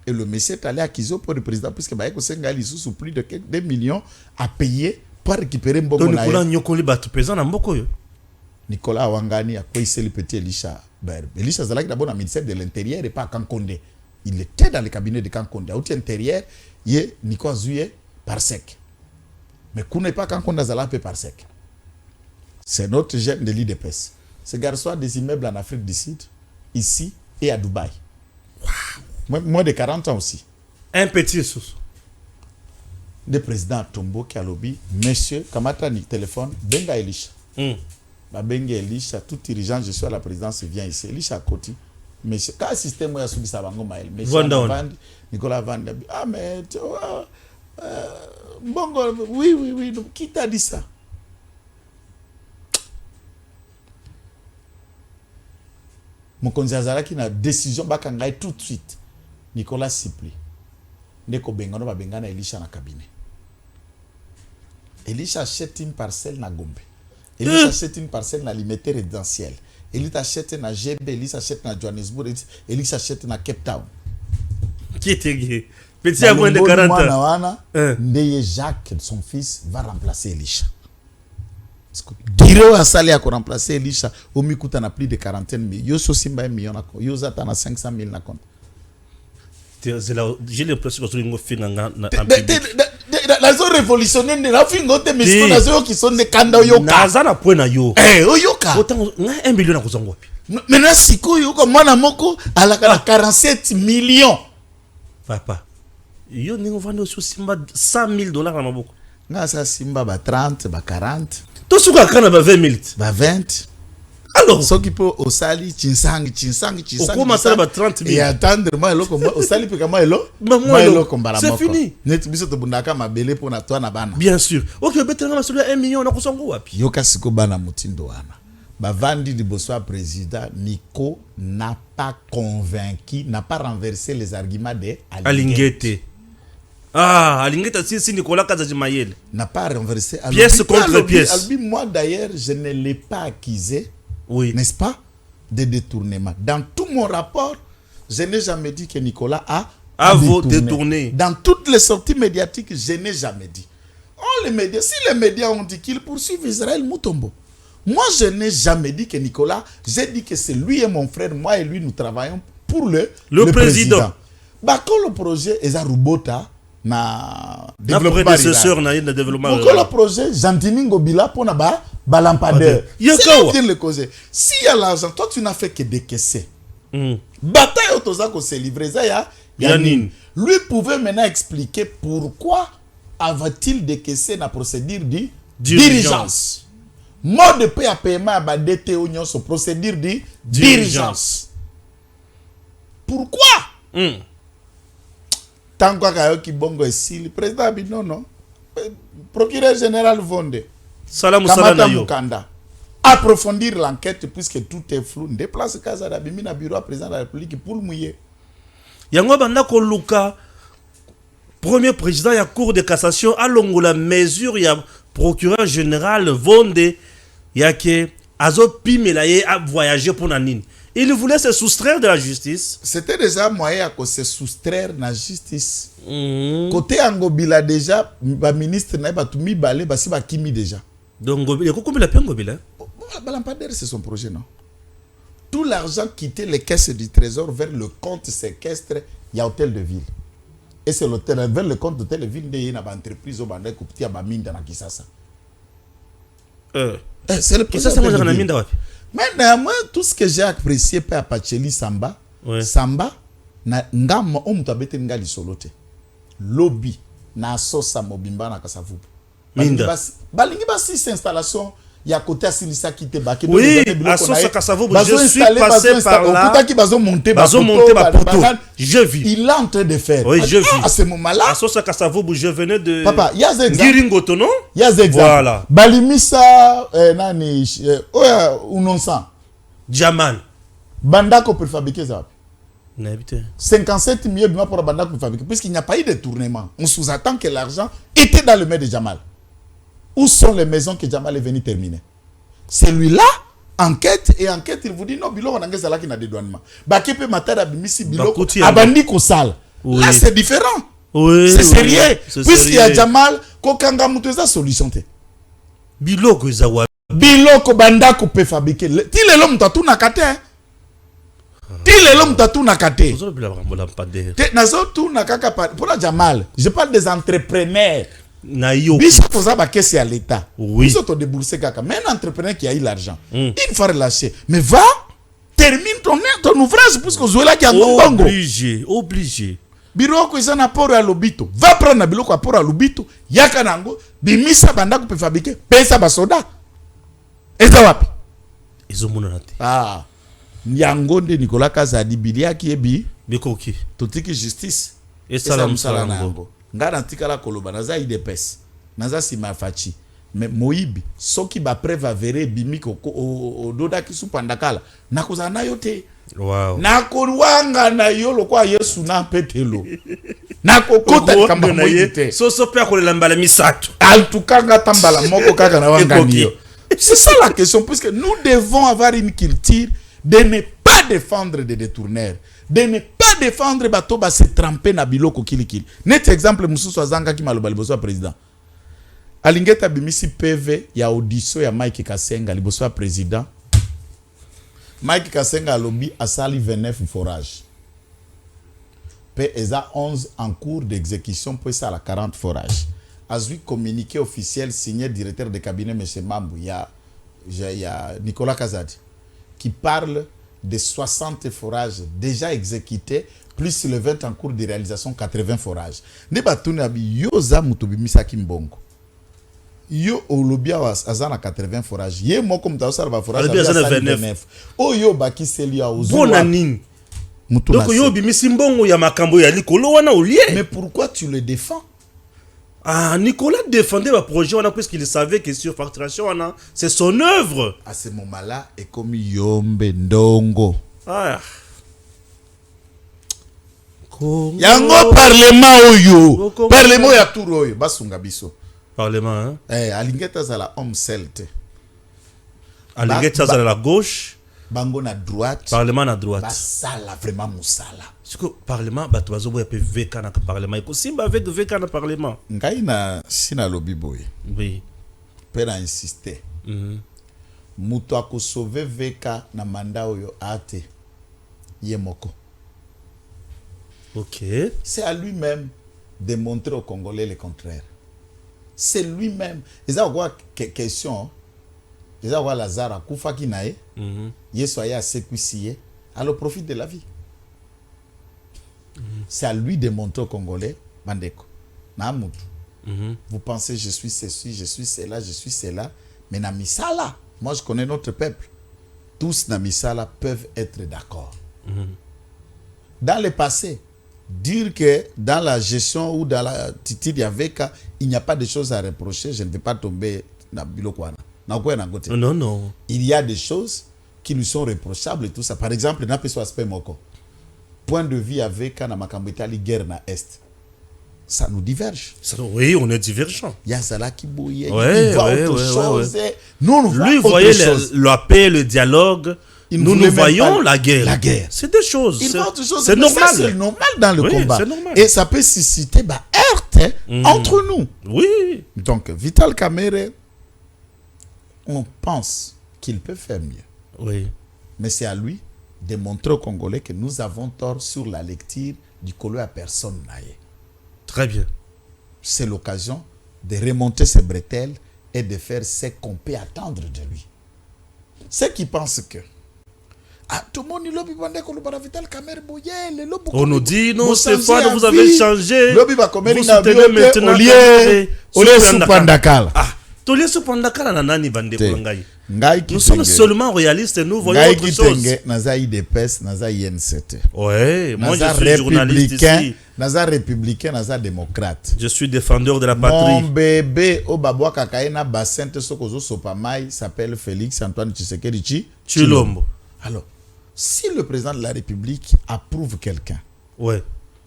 [SPEAKER 4] Et le monsieur est allé accuser pour le président puisque Baeko Sengali sous plus de 2 millions à payer pour récupérer Mbongo.
[SPEAKER 3] Donc Nicolas Nyokoli batu pesant na mboko yo. Nicolas
[SPEAKER 4] Wangani a quoi c'est le petit Elisha Berbe. Elisha Zalaki d'abord au ministère de l'Intérieur et pas à Kankonde. Il était dans le cabinet de Kankonde. Au intérieur, il y a Nicolas Zouye par sec. Mais qu'on n'est pas Kankonde Zalape par sec. C'est notre jeune de l'IDPS. Ce garçon a des immeubles en Afrique du Sud, ici et à Dubaï. Wow. Moins de 40 ans aussi.
[SPEAKER 3] Un petit sous.
[SPEAKER 4] Le président Tombo qui a lobby, monsieur, Kamata ni téléphone, Benga Elisha. La Benga Elisha, tout dirigeant, je suis à la présidence, vient ici. Elisha à côté. Monsieur, quand le système est subi Sabango Maël, monsieur Nicolas Vande, ah mais, Bongo, oui, qui t'a dit ça? Mon conseiller qui a décision bakangai tout de suite. Nicolas Sipli. Neko bengano ba bengana Elisha na cabinet. Elisha achète une parcelle na Gombe. Elisha achète une parcelle na limité résidentielle. Elisha achète na GB, Elisha achète na Johannesburg, Elisha achète na Cape Town.
[SPEAKER 3] Qui était gay? Petit à moins de 40 ans.
[SPEAKER 4] Ndeye Jacques, son fils, va remplacer Elisha. Giro a salé à remplacer Elisha. Au Mikuta n'a plus de 40 000. Yo Sosimba 1 million. Yo Zata na 500 000 na compte.
[SPEAKER 3] J'ai l'impression que tu as fait
[SPEAKER 4] la zone révolutionnaire de la fin de mes nations qui sont des kanda yoka.
[SPEAKER 3] Nazana point na yo.
[SPEAKER 4] Yoka.
[SPEAKER 3] Autant 1 million na kozango wapi.
[SPEAKER 4] Maintenant siko yo comme mwana moko à la 47 millions.
[SPEAKER 3] Papa. Yo ningo vendre aussi Simba $100,000 na maboko.
[SPEAKER 4] Nga sa Simba ba 30, ba 40.
[SPEAKER 3] Tout ce qu'on a ba 20 000.
[SPEAKER 4] Ba 20.
[SPEAKER 3] Alors,
[SPEAKER 4] ce qui peut au sali chinsang.
[SPEAKER 3] Au comment ça va 30 000
[SPEAKER 4] et attendre moi eloko au sali pe kama elo.
[SPEAKER 3] Moi eloko mbara moko. C'est fini.
[SPEAKER 4] Net biso to bundaka mabele pour na toi na bana.
[SPEAKER 3] Bien sûr. OK, betenga masolo 1 million na kozango wapi.
[SPEAKER 4] Yo kasiko bana mutindo wana. Ba vandi liboso président Nico n'a pas convaincu, n'a pas renversé les arguments de
[SPEAKER 3] Alingete. Ah, Alingete si Nicolas Kazajimayel
[SPEAKER 4] n'a pas renversé
[SPEAKER 3] pièce contre pièce.
[SPEAKER 4] Albi, moi d'ailleurs, je ne l'ai pas accusé.
[SPEAKER 3] Oui.
[SPEAKER 4] N'est-ce pas? De détournement. Dans tout mon rapport, je n'ai jamais dit que Nicolas a
[SPEAKER 3] détourné.
[SPEAKER 4] Dans toutes les sorties médiatiques, je n'ai jamais dit. Oh, les médias, si les médias ont dit qu'il poursuit Israël Moutombo, moi je n'ai jamais dit que Nicolas, j'ai dit que c'est lui et mon frère, moi et lui, nous travaillons pour le président. Bah, quand le projet est à Rubota, na
[SPEAKER 3] prédécesseur na développement.
[SPEAKER 4] Quand le projet, Jantini Ngobila pour na lampadaire. C'est dire le cause. S'il y a l'argent, toi tu n'as fait que décaisser. Bataille autozako se livrer ça Yanine. Lui pouvait maintenant expliquer pourquoi avait-il décaissé la procédure de diligence. Mode de paie à paiement à badete union sur procédure de diligence. Pourquoi? Tant que bongo est le président a dit non. Procureur général Vonde. Kamata Mukanda. Approfondir l'enquête puisque tout est flou. Déplace Kaza d'Abimi na bureau à président de la République pour le mouiller.
[SPEAKER 3] Yango banda ko luka premier président ya cour de cassation a longola mesure ya procureur général Vonde ya ke azo pimelaye a voyager pour nanine. Il voulait se soustraire de la justice.
[SPEAKER 4] C'était déjà moyen à se soustraire de la justice. Côté Angobila déjà, le ministre n'a pas tout mis balé, basi ba kimi déjà.
[SPEAKER 3] Donc il y a combien de Ngobila?
[SPEAKER 4] Balampader c'est son projet non. Tout l'argent quittait les caisses du trésor vers le compte séquestre, il y a hôtel de ville. Et c'est l'hôtel vers le compte d'hôtel de ville il y a une entreprise au bandé coupti à mine dans Kisasa. C'est le projet. Mais néanmoins, tout ce que j'ai apprécié par Pacheli Samba, Samba, na ngam omutabete ngali solote. Lobby na sosa mobimba na kasavubu. Balingi basi cette installation ya côté Asilisa qui te baké.
[SPEAKER 3] Oui, à sosa kasavubu je suis passé par là.
[SPEAKER 4] Okuta ki bazo monter
[SPEAKER 3] ba poteau. Je vis.
[SPEAKER 4] Il est en train de faire.
[SPEAKER 3] Oui, je vis.
[SPEAKER 4] À ce moment-là,
[SPEAKER 3] à sosa kasavubu je venais de
[SPEAKER 4] Papa, il y a des exemples.
[SPEAKER 3] Giringoto non?
[SPEAKER 4] Il y a des exemples.
[SPEAKER 3] Voilà.
[SPEAKER 4] Balimisa nani oya unonsa.
[SPEAKER 3] Jaman.
[SPEAKER 4] Bandako pour fabriquer ça. 57 millions pour Bandako pour fabriquer puisqu'il n'y a pas eu de tournement. On sous-attend que l'argent était dans le main de Jamal. Où sont les maisons que Jamal est venu terminer? Celui-là enquête, et enquête, il vous dit non, biloko nange zala ki na dédouanement. Bakepe matara bimisi biloko,
[SPEAKER 3] Bakuti
[SPEAKER 4] abandi ko sala.
[SPEAKER 3] Oui.
[SPEAKER 4] Là, c'est différent.
[SPEAKER 3] Oui,
[SPEAKER 4] c'est sérieux.
[SPEAKER 3] C'est
[SPEAKER 4] Puisqu'il y a
[SPEAKER 3] sérieux.
[SPEAKER 4] Jamal, kokanga mutu eza solution te.
[SPEAKER 3] Biloko zawa.
[SPEAKER 4] Biloko bandako pe fabriquer. Ti lelo mutatu na kate. Ti lelo mutatu na kate.
[SPEAKER 3] Vous avez la pas de.
[SPEAKER 4] Te nazo tu na kaka pour la Jamal. Je parle des entrepreneurs.
[SPEAKER 3] Na yo.
[SPEAKER 4] Biso posa ba caisse à l'état.
[SPEAKER 3] Oui.
[SPEAKER 4] Biso to débourser kaka. Mais un entrepreneur qui a eu l'argent, il faut relâcher. Mais va termine ton ouvrage puisque Zola qui a bongo.
[SPEAKER 3] Obligé.
[SPEAKER 4] Biloko eza na poro ya lobito. Va prendre na biloko ya poro ya lobito. Yaka nango bimisa bandako pe fabriquer. Pesa ba soda. Eza wapi?
[SPEAKER 3] Ezomona na te.
[SPEAKER 4] Ah. Yango nde Nicolas Kazadi biliaki ebi.
[SPEAKER 3] Bikoki.
[SPEAKER 4] Totiki justice.
[SPEAKER 3] Esa musala nango.
[SPEAKER 4] Ngana tikala koloba naza idepes. Naza simafachi. Mais Moïbi, soki ba preuve avérée bimiko o doda kisu pandakala. Nakoza na yote.
[SPEAKER 3] Wow.
[SPEAKER 4] Nakolwanga na yo lokwa Yesu na petelo. Nakokota kamba moyite.
[SPEAKER 3] So pe akolela mbala misato.
[SPEAKER 4] Altukanga tambala moko kaka na wangani yo. C'est ça la question, puisque nous devons avoir une culture de ne pas défendre des détourneurs, de ne pas défendre bato ba se tremper na biloko kilikili. Net exemple mususu azanga ki maloba liboso président. Alingeta bimisi PV ya audition ya Mike Kasenga liboso président. Mike Kasenga alobi asali 29 forages. Pe eza 11 en cours d'exécution pour ça la 40 forages. Azui communiqué officiel signé directeur de cabinet M. Mambou, il y a Nicolas Kazadi, qui parle de 60 forages déjà exécutés, plus le 20 en cours de réalisation, 80 forages. Ne batuni abi yo za mutubi misaki mbongo. Yo olobia azana 80 forages. Ye moko mta osala ba forage azana 29. O yo baki seli ya ozu.
[SPEAKER 3] Bona nini? Donc yo bimisi mbongo ya makambo ya likolo wana olie.
[SPEAKER 4] Mais pourquoi tu le défends?
[SPEAKER 3] Ah, Nicolas défendait le projet parce qu'il savait que sur facturation, c'est son œuvre.
[SPEAKER 4] À ce moment-là, et comme Yombe Ndongo.
[SPEAKER 3] Ah.
[SPEAKER 4] Yango parlement oyo. Parlement ya tour oyo. Basunga biso.
[SPEAKER 3] Parlement, hein?
[SPEAKER 4] Alingeta za la homme celte.
[SPEAKER 3] Alingeta za la gauche.
[SPEAKER 4] Bango na droite.
[SPEAKER 3] Parlement na droite.
[SPEAKER 4] Basala vraiment musala.
[SPEAKER 3] C'est que parlement bato bazo pe VK na parlement iko simba avec VK na parlement.
[SPEAKER 4] Ngai na sina lobi boy.
[SPEAKER 3] Oui.
[SPEAKER 4] Pera insister. Muto ako sauver VK na manda oyo ate. Yemoko.
[SPEAKER 3] OK.
[SPEAKER 4] C'est à lui-même de montrer aux Congolais le contraire. C'est lui-même. Et ça quoi question. Et ça quoi Lazare kufa kinae. Yesu aya sekuisiye. Alors profite de la vie. C'est à lui de montrer aux Congolais, Bandeko, Namutu. Vous pensez, je suis ceci, je suis cela, je suis cela. Mais Namisala, moi je connais notre peuple. Tous Namisala peuvent être d'accord. Dans le passé, dire que dans la gestion ou dans la titide avec, il n'y a pas de choses à reprocher, je ne vais pas tomber dans Bilokwana.
[SPEAKER 3] Non, non.
[SPEAKER 4] Il y a des choses qui lui sont reprochables et tout ça. Par exemple, n'a pas aspect moko. Point de vue avec na makambo itali guerre na est. Ça nous diverge.
[SPEAKER 3] Oui, on est divergent.
[SPEAKER 4] Il y a Zala qui bouille, il
[SPEAKER 3] voit
[SPEAKER 4] autre chose. Nous
[SPEAKER 3] lui voyait la paix, le dialogue. Nous voyons la guerre.
[SPEAKER 4] La guerre.
[SPEAKER 3] C'est des choses.
[SPEAKER 4] C'est normal.
[SPEAKER 3] C'est
[SPEAKER 4] normal dans le combat.
[SPEAKER 3] Normal.
[SPEAKER 4] Et ça peut susciter heurte entre nous.
[SPEAKER 3] Oui.
[SPEAKER 4] Donc, Vital Kamerhe, on pense qu'il peut faire mieux.
[SPEAKER 3] Oui.
[SPEAKER 4] Mais c'est à lui de montrer aux Congolais que nous avons tort sur la lecture du Kolo à personne.
[SPEAKER 3] Très bien.
[SPEAKER 4] C'est l'occasion de remonter ses bretelles et de faire ce qu'on peut attendre de lui. Ceux qui pensent que tout le monde
[SPEAKER 3] on nous dit non, Stéphane, vous avez changé.
[SPEAKER 4] Vous soutenez maintenant
[SPEAKER 3] nous sommes seulement réalistes et nous voyons autre chose. Ouais, moi je suis journaliste ici.
[SPEAKER 4] Naza républicain, naza démocrate.
[SPEAKER 3] Je suis défendeur de la patrie.
[SPEAKER 4] Mon bébé au Babwa Kakaena bassin sokozo sopamai s'appelle Félix Antoine Tshisekedi
[SPEAKER 3] Tshilombo.
[SPEAKER 4] Alors, si le président de la République approuve quelqu'un,
[SPEAKER 3] ouais,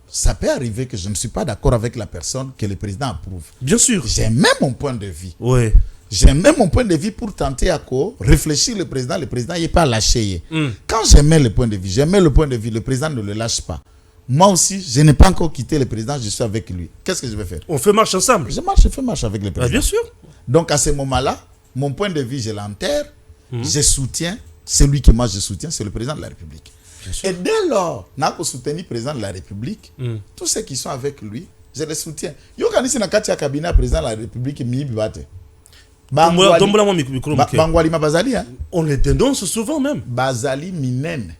[SPEAKER 4] ça peut arriver que je ne suis pas d'accord avec la personne que le président approuve.
[SPEAKER 3] Bien sûr.
[SPEAKER 4] J'ai même mon point de vue.
[SPEAKER 3] Ouais.
[SPEAKER 4] j'aimais mon point de vue pour tenter à réfléchir le président n'est pas lâché. Quand j'aimais le point de vue, le président ne le lâche pas. Moi aussi, je n'ai pas encore quitté le président, je suis avec lui. Qu'est-ce que je vais faire?
[SPEAKER 3] On fait marche ensemble.
[SPEAKER 4] Je fais marche avec le président.
[SPEAKER 3] Ah, bien sûr.
[SPEAKER 4] Donc à ce moment-là, mon point de vue, je l'enterre, je soutiens, celui que moi je soutiens, c'est le président de la République. Et dès lors, n'a pas soutenu le président de la République, tous ceux qui sont avec lui, je les soutiens. Yo kanisi na kati ya cabinet président de la République mibi bate. Bangwali Bazali,
[SPEAKER 3] on les dénonce souvent même.
[SPEAKER 4] Bazali minene.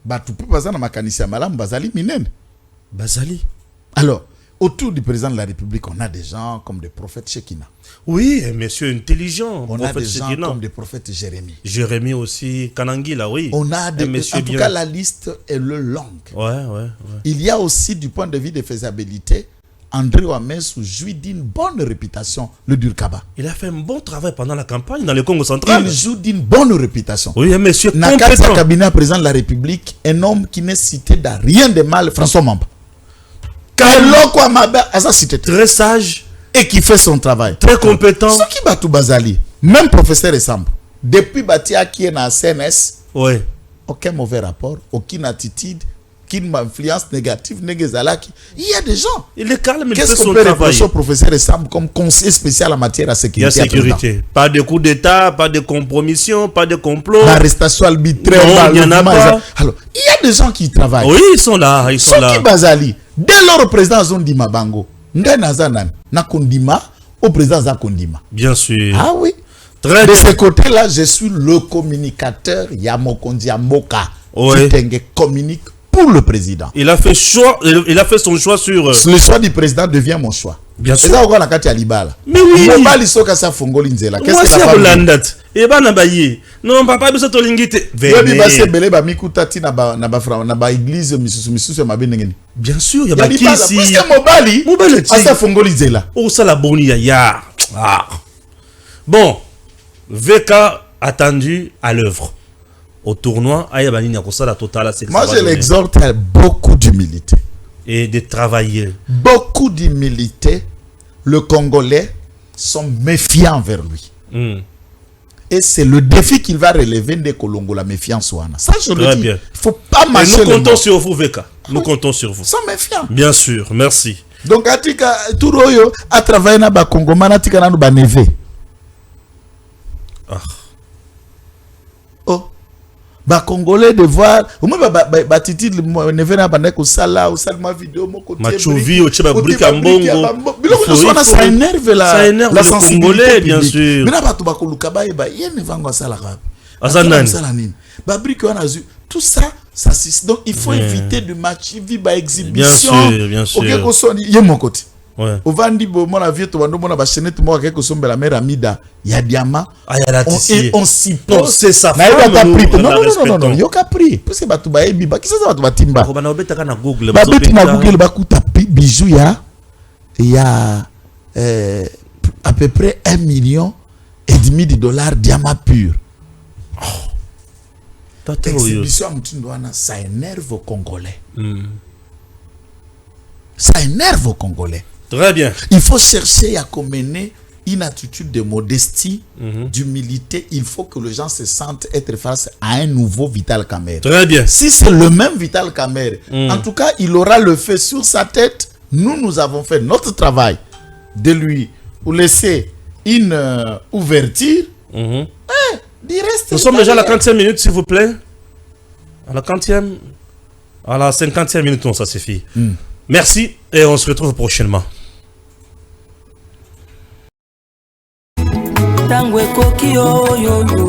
[SPEAKER 4] Batu pe bazana makanisi ya malam Bazali minene.
[SPEAKER 3] Bazali.
[SPEAKER 4] Alors, autour du président de la République, on a des gens comme des prophètes Shekina.
[SPEAKER 3] Oui, monsieur intelligent.
[SPEAKER 4] On a des gens comme des prophètes Jérémie.
[SPEAKER 3] Jérémie aussi, Kanangila, oui.
[SPEAKER 4] On a des messieurs. En tout cas, la liste est longue.
[SPEAKER 3] Ouais.
[SPEAKER 4] Il y a aussi, du point de vue de faisabilité, André Ouamensou jouit d'une bonne réputation, le Durkaba.
[SPEAKER 3] Il a fait un bon travail pendant la campagne dans le Congo central.
[SPEAKER 4] Il joue d'une bonne réputation.
[SPEAKER 3] Oui, un monsieur
[SPEAKER 4] compétent. Nakati cabinet président de la République, un homme qui n'est cité dans rien de mal, François Mamba.
[SPEAKER 3] Très sage.
[SPEAKER 4] Et qui fait son travail.
[SPEAKER 3] Très compétent.
[SPEAKER 4] Ce qui bat tout Bazali, même professeur Essambo, depuis Batia qui est dans la CNS,
[SPEAKER 3] ouais.
[SPEAKER 4] Aucun mauvais rapport, aucune attitude, aucune influence négative, négative. Il y a des gens.
[SPEAKER 3] Il est calme, il
[SPEAKER 4] fait son travail. Qu'est-ce qu'on peut reprocher au professeur Essambo comme conseiller spécial en matière de sécurité?
[SPEAKER 3] Il y a sécurité. Pas de coup d'État, pas de compromission, pas de complot.
[SPEAKER 4] L'arrestation arbitraire.
[SPEAKER 3] Non, il n'y en a pas.
[SPEAKER 4] Alors, il y a des gens qui travaillent.
[SPEAKER 3] Oui, ils sont là. Ils sont là.
[SPEAKER 4] Qui Bazali, dès lors le président Zondima Bango, na kondima au président Zakondima.
[SPEAKER 3] Bien sûr.
[SPEAKER 4] Ah oui.
[SPEAKER 3] Très
[SPEAKER 4] de ce côté-là, je suis le communicateur Yamokondi Moka.
[SPEAKER 3] Oui.
[SPEAKER 4] Qui communique pour le président.
[SPEAKER 3] Il a fait son choix sur.
[SPEAKER 4] Le choix du président devient mon choix.
[SPEAKER 3] Bien sûr.
[SPEAKER 4] C'est ça qu'on a quand Alibala.
[SPEAKER 3] Mais oui.
[SPEAKER 4] Mobali soka sa fongoli nzela.
[SPEAKER 3] Qu'est-ce que la femme et ba na baye. Non papa biso to lingite.
[SPEAKER 4] Venez. Ba se belé ba mikuta ti na ba église misusu ma benengeni.
[SPEAKER 3] Bien sûr, il y a pas qui
[SPEAKER 4] ici. Parce que Mobali asa fongoli nzela.
[SPEAKER 3] Oh ça la boni ya. Ah. Bon, VK attendu à l'œuvre. Au tournoi,
[SPEAKER 4] moi je l'exhorte à beaucoup d'humilité.
[SPEAKER 3] Et de travailler.
[SPEAKER 4] Beaucoup d'humilité. Le Congolais sont méfiants envers lui. Et c'est le défi qu'il va relever dès que l'on la méfiance. Ça, je le dis.
[SPEAKER 3] Bien.
[SPEAKER 4] Il ne faut pas marcher.
[SPEAKER 3] Nous comptons sur vous, VK. Nous comptons sur vous.
[SPEAKER 4] Ils sont méfiants.
[SPEAKER 3] Bien sûr, merci.
[SPEAKER 4] Donc, tout le à travailler dans le Congo, Manatika dans le Neve. Oh. Ba Congolais de voir au moins ba titi Neve na bande ko sala ou salma vidéo mon côté
[SPEAKER 3] Machuvi au tcheba brika mbongo
[SPEAKER 4] ça énerve la
[SPEAKER 3] sensibilité bien sûr
[SPEAKER 4] mais na ba to ba ko luka ba yene vango sala ka
[SPEAKER 3] azanani
[SPEAKER 4] sala nini ba brika wana tout ça donc il faut éviter de match ba exhibition
[SPEAKER 3] bien sûr
[SPEAKER 4] OK ko soni ye mon côté.
[SPEAKER 3] Ouais.
[SPEAKER 4] Au Vandi Bomona Vieux Tobando Mona Bachenet moi quelque chose la mère Amida ya diamant on s'y pose
[SPEAKER 3] c'est ça
[SPEAKER 4] non yo capri parce que batu ba ebi ba kisa batu batimba
[SPEAKER 3] ko bana obeta kana Google
[SPEAKER 4] ba beti na Google ba kuta bijou ya à peu près 1,5 million de dollars diamant pur. Exhibition mutindo wana ça énerve aux Congolais. Ça énerve aux Congolais.
[SPEAKER 3] Très bien.
[SPEAKER 4] Il faut chercher à mener une attitude de modestie, d'humilité. Il faut que les gens se sentent être face à un nouveau Vital Kamerhe.
[SPEAKER 3] Très bien.
[SPEAKER 4] Si c'est le même Vital Kamerhe, en tout cas, il aura le feu sur sa tête. Nous avons fait notre travail de lui laisser une ouverture.
[SPEAKER 3] Nous sommes déjà à la 40e minute, s'il vous plaît. À la 40e, à la 50e minute, non, ça suffit. Merci et on se retrouve prochainement.
[SPEAKER 2] Tango ekoki oyoyo